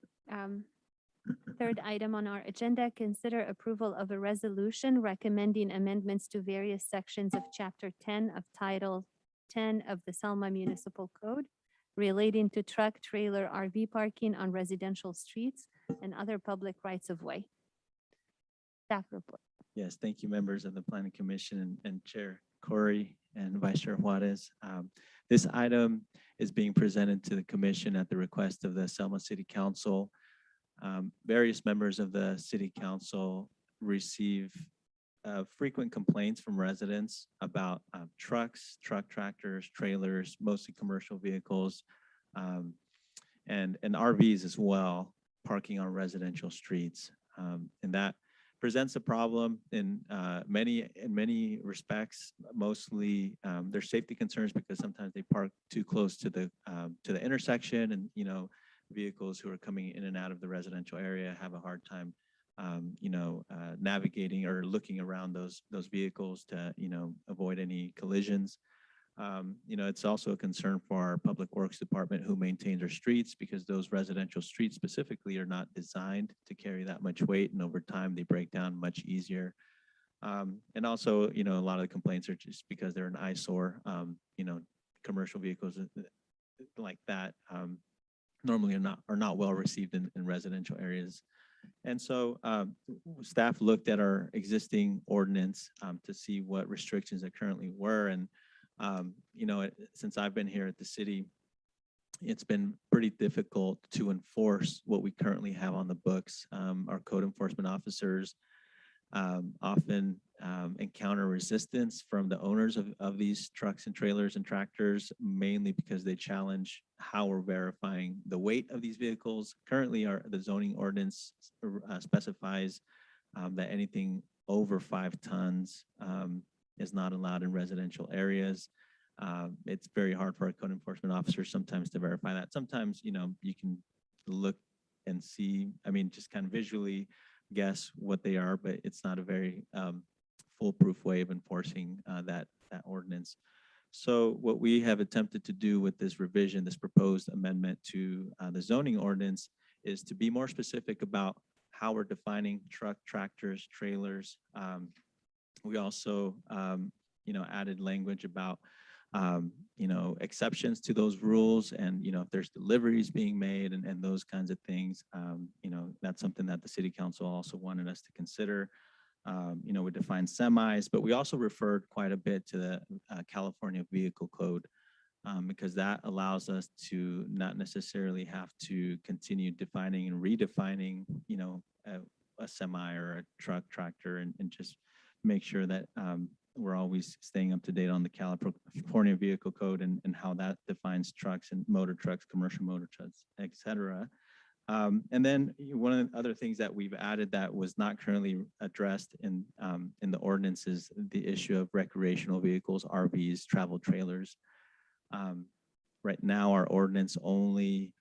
Third item on our agenda, consider approval of a resolution recommending amendments to various sections of Chapter 10 of Title 10 of the Selma Municipal Code relating to truck, trailer, RV parking on residential streets and other public rights of way. Staff report. Yes, thank you, members of the Planning Commission and Chair Corey and Vice Chair Juarez. This item is being presented to the commission at the request of the Selma City Council. Various members of the City Council receive frequent complaints from residents about trucks, tractors, trailers, mostly commercial vehicles, and RVs as well, parking on residential streets. And that presents a problem in many respects. Mostly, there's safety concerns because sometimes they park too close to the intersection, and vehicles who are coming in and out of the residential area have a hard time navigating or looking around those vehicles to avoid any collisions. It's also a concern for our Public Works Department, who maintains our streets, because those residential streets specifically are not designed to carry that much weight, and over time they break down much easier. And also, a lot of the complaints are just because they're an eyesore. Commercial vehicles like that normally are not well received in residential areas. And so staff looked at our existing ordinance to see what restrictions there currently were. And since I've been here at the city, it's been pretty difficult to enforce what we currently have on the books. Our code enforcement officers often encounter resistance from the owners of these trucks and trailers and tractors, mainly because they challenge how we're verifying the weight of these vehicles. Currently, the zoning ordinance specifies that anything over 5 tons is not allowed in residential areas. It's very hard for our code enforcement officers sometimes to verify that. Sometimes, you can look and see, just kind of visually guess what they are, but it's not a very foolproof way of enforcing that ordinance. So what we have attempted to do with this revision, this proposed amendment to the zoning ordinance, is to be more specific about how we're defining truck, tractors, trailers. We also, added language about, exceptions to those rules, and, if there's deliveries being made and those kinds of things, that's something that the City Council also wanted us to consider. We defined semis, but we also referred quite a bit to the California Vehicle Code, because that allows us to not necessarily have to continue defining and redefining, a semi or a truck, tractor, and just make sure that we're always staying up to date on the California Vehicle Code and how that defines trucks and motor trucks, commercial motor trucks, et cetera. And then one of the other things that we've added that was not currently addressed in the ordinance is the issue of recreational vehicles, RVs, travel trailers. Right now, our ordinance only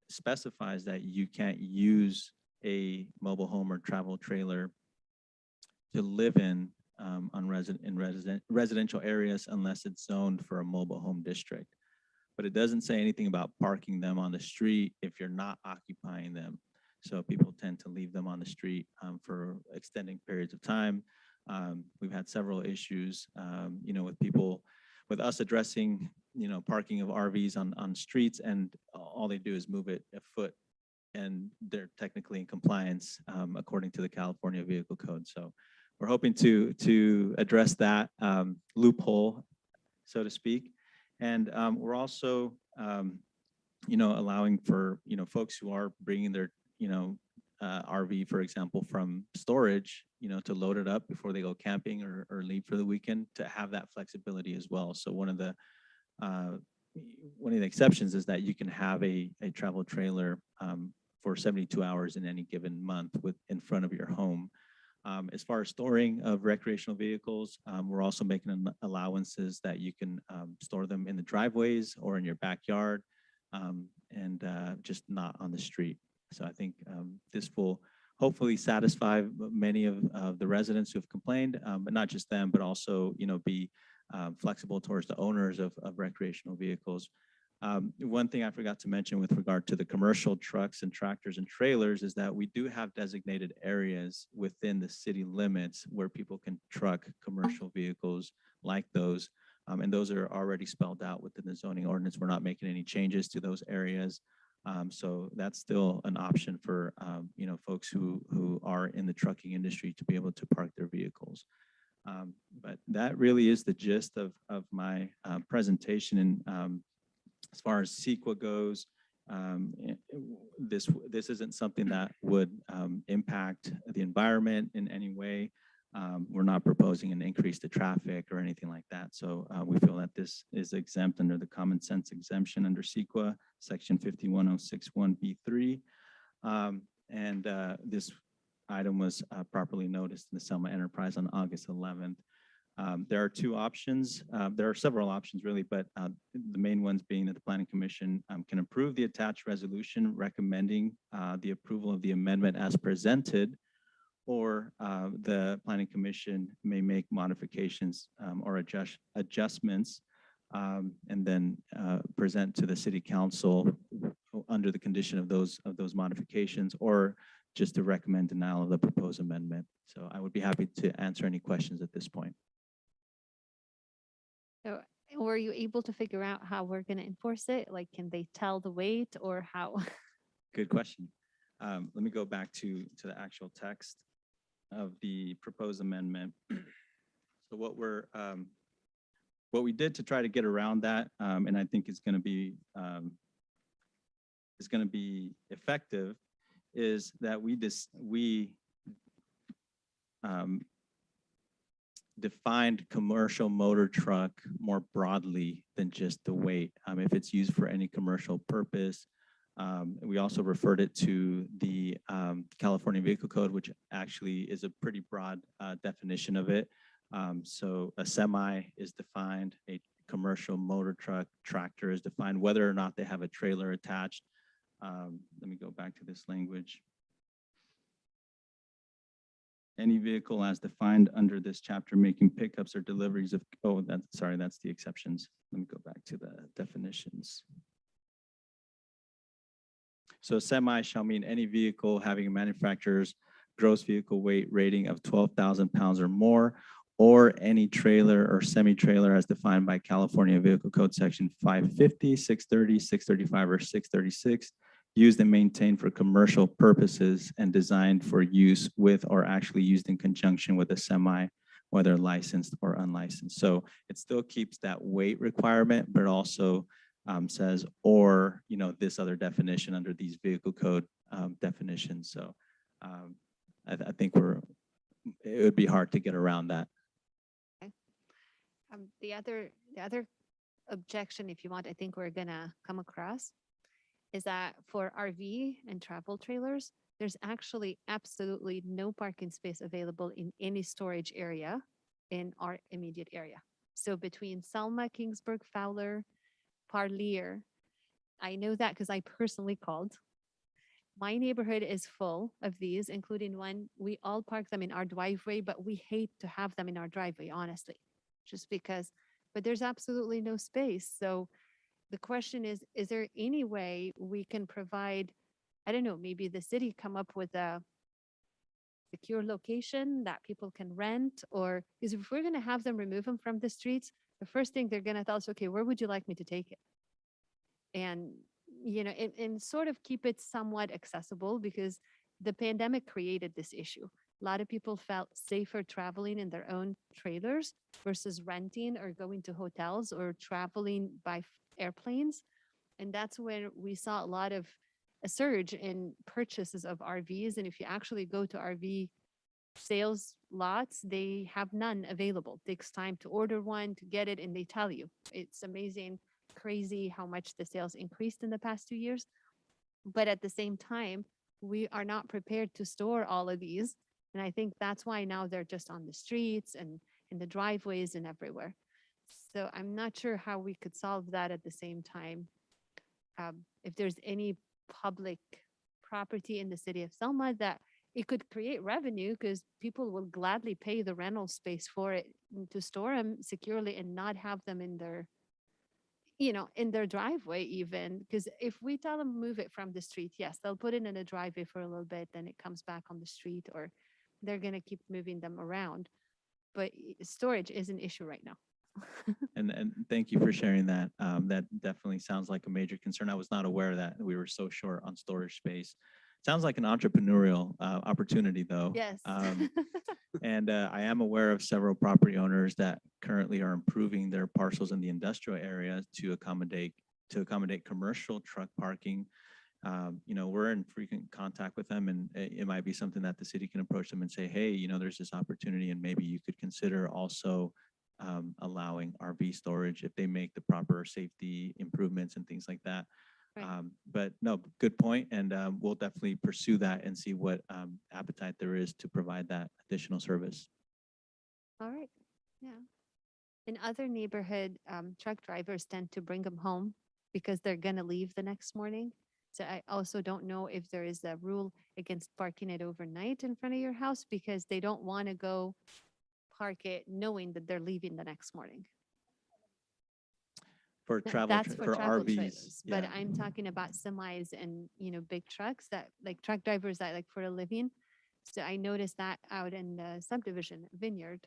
specifies that you can't use a mobile home or travel trailer to live in residential areas unless it's zoned for a mobile home district. But it doesn't say anything about parking them on the street if you're not occupying them. So people tend to leave them on the street for extending periods of time. We've had several issues, with us addressing, parking of RVs on streets, and all they do is move it a foot, and they're technically in compliance according to the California Vehicle Code. So we're hoping to address that loophole, so to speak. And we're also, allowing for, folks who are bringing their, RV, for example, from storage, to load it up before they go camping or leave for the weekend, to have that flexibility as well. So one of the exceptions is that you can have a travel trailer for 72 hours in any given month in front of your home. As far as storing of recreational vehicles, we're also making allowances that you can store them in the driveways or in your backyard, and just not on the street. So I think this will hopefully satisfy many of the residents who have complained, but not just them, but also be flexible towards the owners of recreational vehicles. One thing I forgot to mention with regard to the commercial trucks and tractors and trailers is that we do have designated areas within the city limits where people can truck commercial vehicles like those. And those are already spelled out within the zoning ordinance. We're not making any changes to those areas. So that's still an option for, folks who are in the trucking industry to be able to park their vehicles. But that really is the gist of my presentation. And as far as CEQA goes, this isn't something that would impact the environment in any way. We're not proposing an increase to traffic or anything like that. So we feel that this is exempt under the common sense exemption under CEQA, section 51061B3. This item was properly noticed in the Selma Enterprise on August 11th. There are two options. There are several options really, but the main ones being that the Planning Commission can approve the attached resolution recommending the approval of the amendment as presented, or the Planning Commission may make modifications or adjustments and then present to the City Council under the condition of those modifications, or just to recommend denial of the proposed amendment. So I would be happy to answer any questions at this point. So were you able to figure out how we're going to enforce it? Like, can they tell the weight or how? Good question. Let me go back to the actual text of the proposed amendment. So what we did to try to get around that, and I think is going to be effective, is that we defined commercial motor truck more broadly than just the weight. If it's used for any commercial purpose. We also referred it to the California Vehicle Code, which actually is a pretty broad definition of it. So a semi is defined, a commercial motor truck, tractor is defined, whether or not they have a trailer attached. Let me go back to this language. Any vehicle as defined under this chapter making pickups or deliveries of, that's the exceptions. Let me go back to the definitions. So semi shall mean any vehicle having a manufacturer's gross vehicle weight rating of 12,000 pounds or more, or any trailer or semi-trailer as defined by California Vehicle Code Section 550, 630, 635, or 636, used and maintained for commercial purposes and designed for use with or actually used in conjunction with a semi, whether licensed or unlicensed. So it still keeps that weight requirement, but it also says, or, this other definition under these vehicle code definitions. So I think it would be hard to get around that. The other objection, if you want, I think we're gonna come across is that for RV and travel trailers, there's actually absolutely no parking space available in any storage area in our immediate area. So between Selma, Kingsburg, Fowler, Parlier, I know that because I personally called. My neighborhood is full of these, including one. We all park them in our driveway, but we hate to have them in our driveway, honestly, just because, but there's absolutely no space. So the question is there any way we can provide, I don't know, maybe the city come up with a secure location that people can rent, or because if we're going to have them remove them from the streets, the first thing they're going to tell us, okay, where would you like me to take it? And, and sort of keep it somewhat accessible, because the pandemic created this issue. A lot of people felt safer traveling in their own trailers versus renting or going to hotels or traveling by airplanes. And that's when we saw a surge in purchases of RVs. And if you actually go to RV sales lots, they have none available. It takes time to order one, to get it, and they tell you. It's amazing, crazy how much the sales increased in the past 2 years. But at the same time, we are not prepared to store all of these. And I think that's why now they're just on the streets and in the driveways and everywhere. So I'm not sure how we could solve that at the same time. If there's any public property in the city of Selma that it could create revenue, because people will gladly pay the rental space for it to store them securely and not have them in their, in their driveway even. Because if we tell them move it from the street, yes, they'll put it in a driveway for a little bit, then it comes back on the street, or they're going to keep moving them around. But storage is an issue right now. And thank you for sharing that. That definitely sounds like a major concern. I was not aware that we were so short on storage space. Sounds like an entrepreneurial opportunity, though. Yes. And I am aware of several property owners that currently are improving their parcels in the industrial area to accommodate commercial truck parking. We're in frequent contact with them, and it might be something that the city can approach them and say, hey, there's this opportunity, and maybe you could consider also allowing RV storage if they make the proper safety improvements and things like that. Right. But no, good point, and we'll definitely pursue that and see what appetite there is to provide that additional service. All right, yeah. In other neighborhood, truck drivers tend to bring them home because they're gonna leave the next morning. So I also don't know if there is a rule against parking it overnight in front of your house because they don't want to go park it knowing that they're leaving the next morning. For travel, That's for travel RVs, trailers, but yeah. I'm talking about semis and, big trucks that like truck drivers that like for a living. So I noticed that out in the subdivision Vineyard,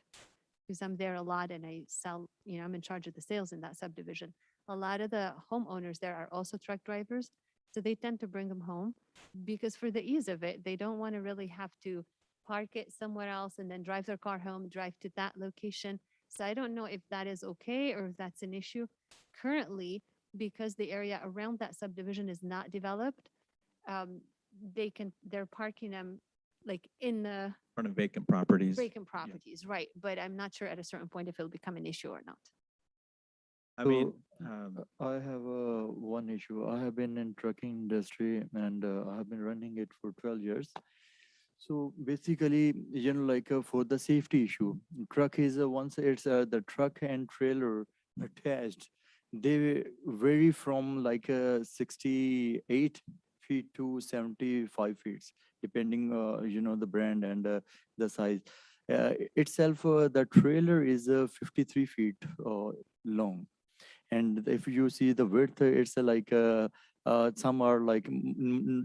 because I'm there a lot and I sell, I'm in charge of the sales in that subdivision. A lot of the homeowners there are also truck drivers. So they tend to bring them home because for the ease of it, they don't want to really have to park it somewhere else and then drive their car home, drive to that location. So I don't know if that is okay or if that's an issue. Currently, because the area around that subdivision is not developed, they're parking them like in the Front of vacant properties. vacant properties, right? But I'm not sure at a certain point if it'll become an issue or not. I mean, I have one issue. I have been in trucking industry and I have been running it for 12 years. So basically, for the safety issue, truck is once it's the truck and trailer attached, they vary from 68 feet to 75 feet, depending, the brand and the size. Itself, the trailer is 53 feet long. And if you see the width, it's some are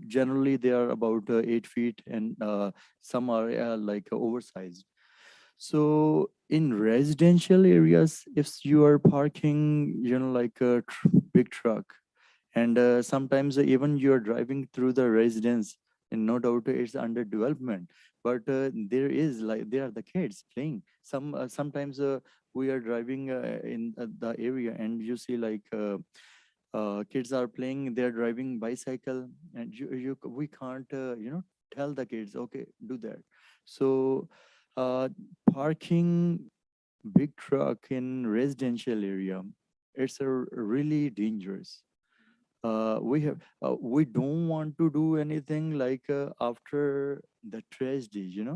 generally they are about 8 feet, and some are oversized. So in residential areas, if you are parking, a big truck, and sometimes even you are driving through the residence, and no doubt it's under development, but there are the kids playing. Sometimes we are driving in the area, and you see kids are playing, they're driving bicycle, and we can't tell the kids, okay, do that. So parking big truck in residential area, it's really dangerous. We don't want to do anything after the tragedy.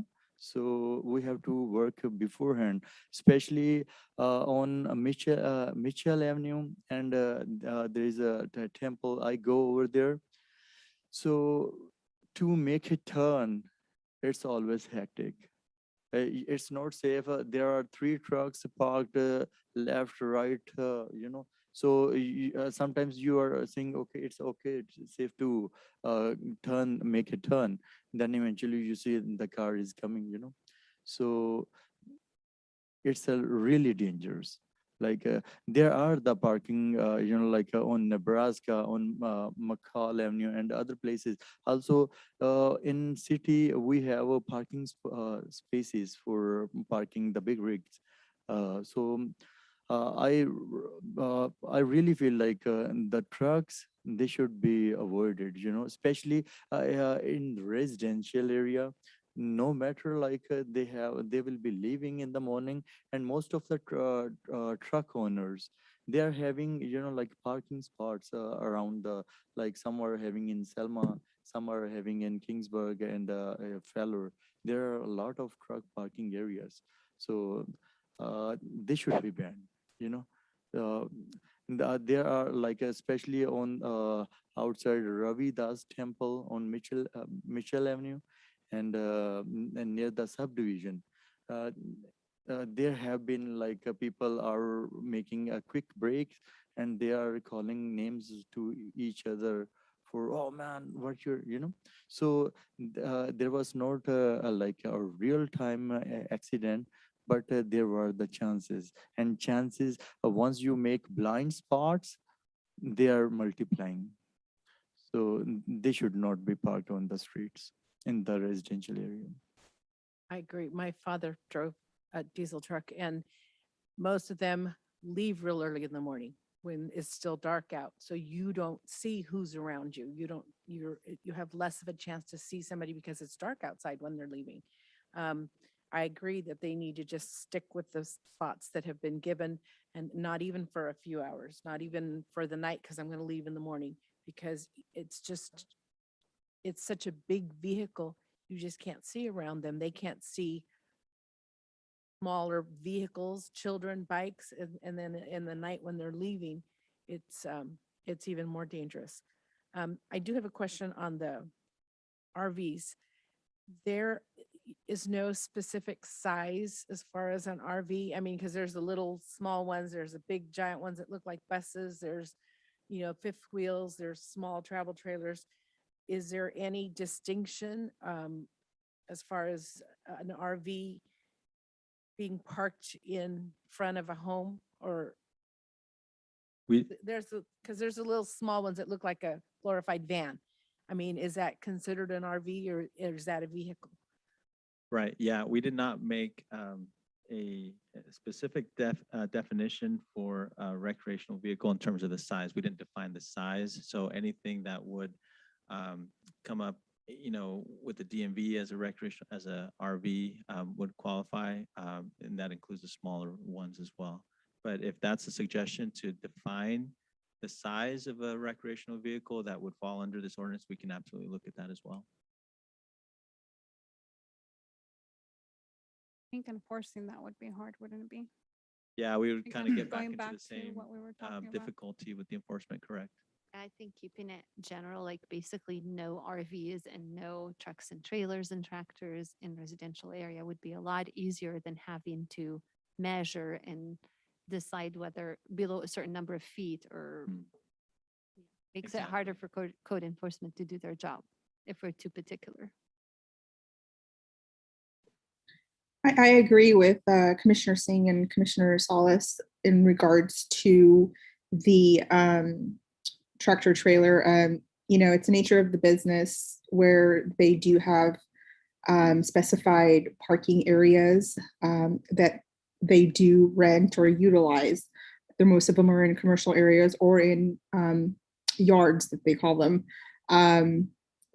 So we have to work beforehand, especially on Mitchell Avenue, and there is a temple. I go over there. So to make a turn, it's always hectic. It's not safe. There are 3 trucks parked left, right, So sometimes you are saying, okay, it's safe to make a turn. Then eventually you see the car is coming, So it's really dangerous. There are the parking, on Nebraska, on McCall Avenue and other places. Also, in city, we have parking spaces for parking the big rigs. I really feel like the trucks, they should be avoided, especially in residential area. No matter they will be leaving in the morning, and most of the truck owners, they are having parking spots around the, some are having in Selma, some are having in Kingsburg and Feller. There are a lot of truck parking areas, so they should be banned. There are especially on outside Ravi Das Temple on Mitchell Avenue, and near the subdivision. There have been people are making a quick break, and they are calling names to each other for, oh man, what you're, So there was not a real time accident, but there were the chances, and chances, once you make blind spots, they are multiplying. So they should not be parked on the streets in the residential area. I agree. My father drove a diesel truck and most of them leave real early in the morning when it's still dark out. So you don't see who's around you. You have less of a chance to see somebody because it's dark outside when they're leaving. I agree that they need to just stick with the spots that have been given and not even for a few hours, not even for the night, because I'm going to leave in the morning because it's such a big vehicle. You just can't see around them. They can't see smaller vehicles, children, bikes, and then in the night when they're leaving, it's even more dangerous. I do have a question on the RVs. There is no specific size as far as an RV. I mean, because there's the little small ones, there's the big giant ones that look like buses, there's, fifth wheels, there's small travel trailers. Is there any distinction as far as an RV being parked in front of a home or We, because there's the little small ones that look like a glorified van. I mean, is that considered an RV or is that a vehicle? right, yeah, we did not make a specific definition for a recreational vehicle in terms of the size. We didn't define the size. So anything that would come up, with the DMV as a recreation, as a RV would qualify. And that includes the smaller ones as well. But if that's a suggestion to define the size of a recreational vehicle that would fall under this ordinance, we can absolutely look at that as well. I think enforcing that would be hard, wouldn't it be? Yeah, we would kind of get back Going into back the to same what we were talking about. difficulty with the enforcement, correct? I think keeping it general, like basically no RVs and no trucks and trailers and tractors in residential area would be a lot easier than having to measure and decide whether below a certain number of feet or Mm. makes it harder for code enforcement to do their job if we're too particular. I agree with Commissioner Singh and Commissioner Salas in regards to the tractor trailer. It's the nature of the business where they do have specified parking areas that they do rent or utilize. Most of them are in commercial areas or in yards that they call them.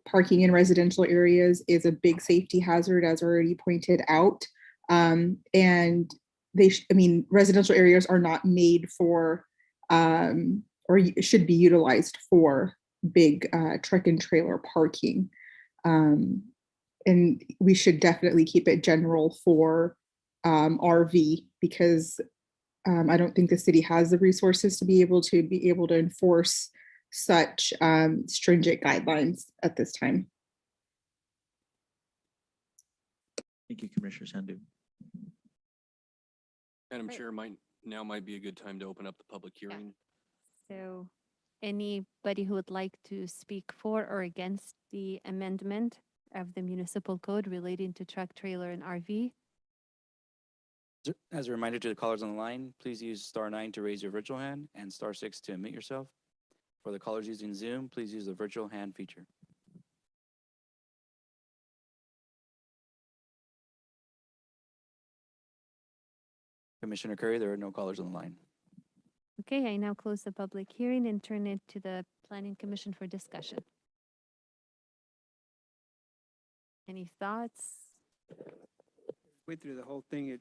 Parking in residential areas is a big safety hazard, as already pointed out. And residential areas are not made for or should be utilized for big truck and trailer parking. And we should definitely keep it general for RV because I don't think the city has the resources to be able to enforce such stringent guidelines at this time. Thank you, Commissioner Sandu. Madam Right. Chair, now might be a good time to open up the public hearing. So anybody who would like to speak for or against the amendment of the municipal code relating to truck, trailer, and RV? As a reminder to the callers on the line, please use *9 to raise your virtual hand and *6 to unmute yourself. For the callers using Zoom, please use the virtual hand feature. Commissioner Curry, there are no callers on the line. Okay, I now close the public hearing and turn it to the Planning Commission for discussion. Any thoughts? Wait through the whole thing, it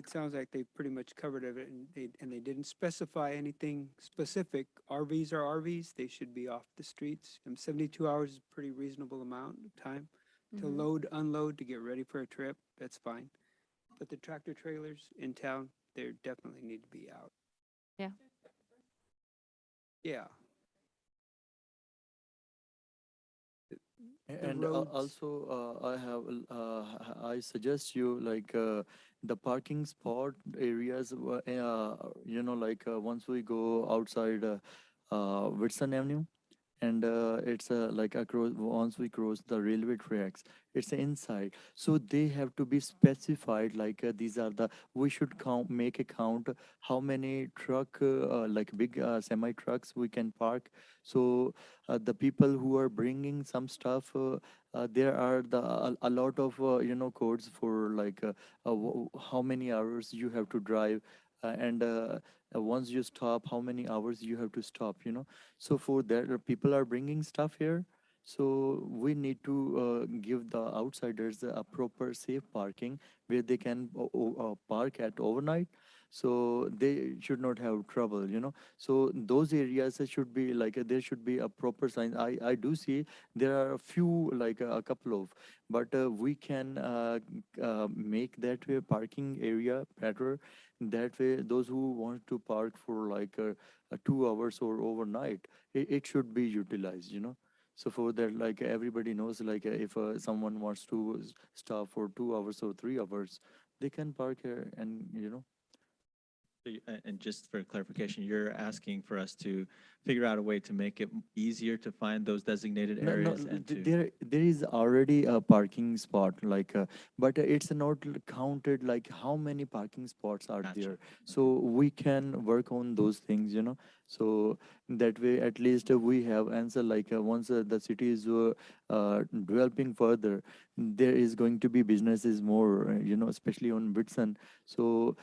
sounds like they pretty much covered it and they didn't specify anything specific. RVs are RVs, they should be off the streets. And 72 hours is a pretty reasonable amount of time to Mhm. load, unload, to get ready for a trip, that's fine. But the tractor trailers in town, they definitely need to be out. Yeah. Yeah. The And roads. also, I suggest you the parking spot areas, once we go outside Whitson Avenue, and it's like across once we cross the railway tracks, it's inside. So they have to be specified like these are the we should count make a count how many truck like big semi trucks we can park. So the people who are bringing some stuff. There are a lot of codes for like how many hours you have to drive and once you stop how many hours you have to stop, so for that people are bringing stuff here, so we need to give the outsiders a proper safe parking where they can park at overnight, so they should not have trouble, so those areas should be like there should be a proper sign. I do see there are a few like a couple of, but we can make that way parking area better. That way those who want to park for like 2 hours or overnight, it should be utilized, so for that, like everybody knows, like if someone wants to stop for 2 hours or 3 hours, they can park here and And just for clarification, you're asking for us to figure out a way to make it easier to find those designated no, areas and to. there is already a parking spot like but it's not counted like how many parking spots are Gotcha. there, so we can work on those things, so that way at least we have answer like once the city is developing further, there is going to be businesses more, especially on Whitson, so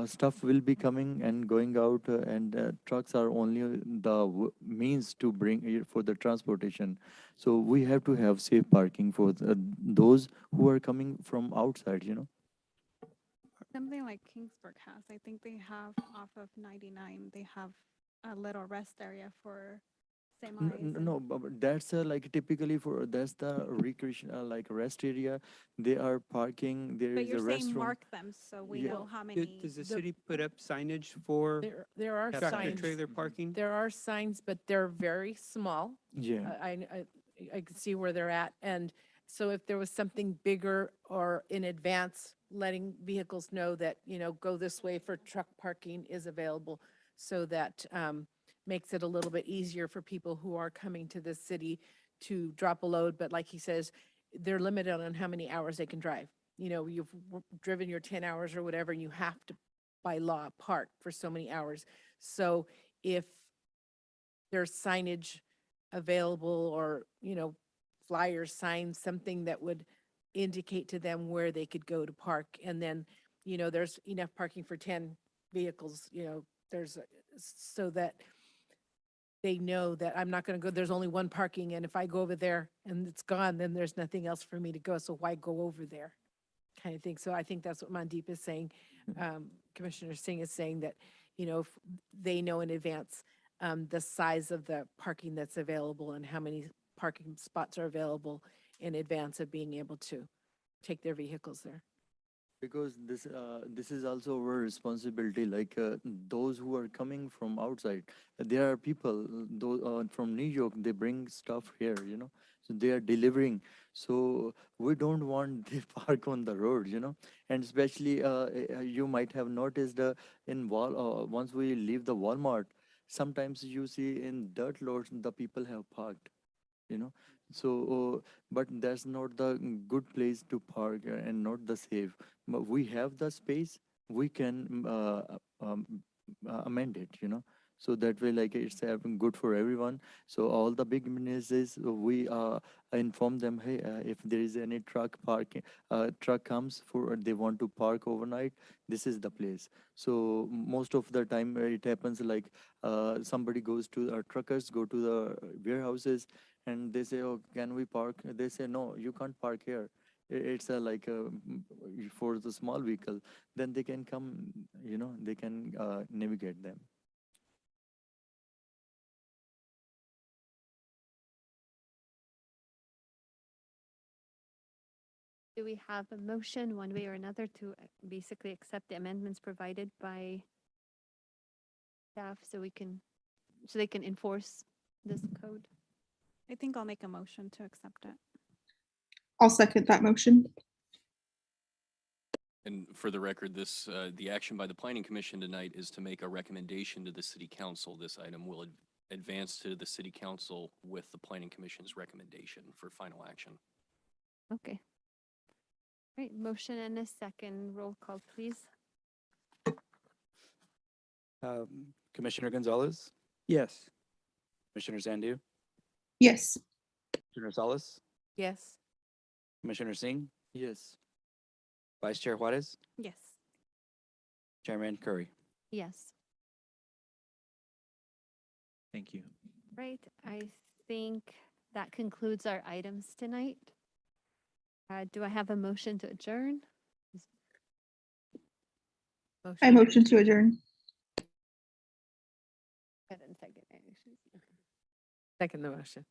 stuff will be coming and going out and trucks are only the means to bring it for the transportation, so we have to have safe parking for those who are coming from outside, Something like Kingsburg has, I think they have off of 99, they have a little rest area for semis. and- No, but that's like typically for that's the recreation like rest area. They are parking. There But is you're a saying restroom. mark them, so we Yeah. know how many. Does the The- city put up signage for There are tractor signs. trailer parking? There are signs, but they're very small. Yeah. I can see where they're at. And so if there was something bigger or in advance, letting vehicles know that, go this way for truck parking is available. So that makes it a little bit easier for people who are coming to the city to drop a load. But like he says, they're limited on how many hours they can drive. You've driven your 10 hours or whatever, and you have to, by law, park for so many hours. So if there's signage available or, flyers, signs, something that would indicate to them where they could go to park. And then, there's enough parking for 10 vehicles, so that they know that I'm not going to go, there's only one parking. And if I go over there and it's gone, then there's nothing else for me to go. So why go over there? Kind of thing. So I think that's what Mandeep is saying. Commissioner Singh is saying that, if they know in advance the size of the parking that's available and how many parking spots are available in advance of being able to take their vehicles there. Because this is also our responsibility. Like those who are coming from outside, there are people those from New York. They bring stuff here, So they are delivering. So we don't want they park on the road, And especially you might have noticed once we leave the Walmart, sometimes you see in dirt loads the people have parked, So, but that's not the good place to park and not the safe. But we have the space, we can amend it, So that way, like it's good for everyone. So all the big businesses, we inform them, hey, if there is any truck comes for they want to park overnight, this is the place. So most of the time it happens like somebody goes to truckers go to the warehouses and they say, oh, can we park? They say, no, you can't park here. It's for the small vehicle. Then they can come, they can navigate them. Do we have a motion one way or another to basically accept the amendments provided by staff so they can enforce this code? I think I'll make a motion to accept it. I'll second that motion. And for the record, the action by the Planning Commission tonight is to make a recommendation to the City Council. This item will advanced to the city council with the planning commission's recommendation for final action. Okay. Right, motion and a second. Roll call, please. Commissioner Gonzalez, Yes. Commissioner Zandu, Yes. Commissioner Salas, Yes. Commissioner Singh, Yes. Vice Chair Juarez, Yes. Chairman Curry. Yes. Thank you. Right, I think that concludes our items tonight. Do I have a motion to adjourn? I motion to adjourn. Second the motion.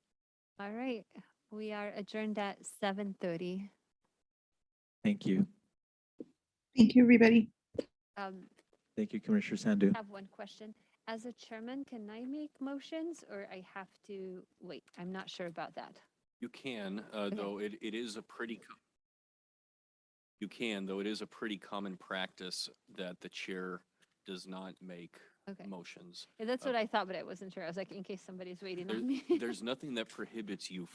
All right, we are adjourned at 7:30. Thank you. Thank you, everybody. Thank you, Commissioner Sandu. I have one question. As a chairman, can I make motions or I have to wait? I'm not sure about that. You can, though it is a pretty, you can, though it is a pretty common practice that the chair does not make Okay. motions. That's what I thought, but I wasn't sure. I was like, in case somebody's waiting There- on me. There's nothing that prohibits you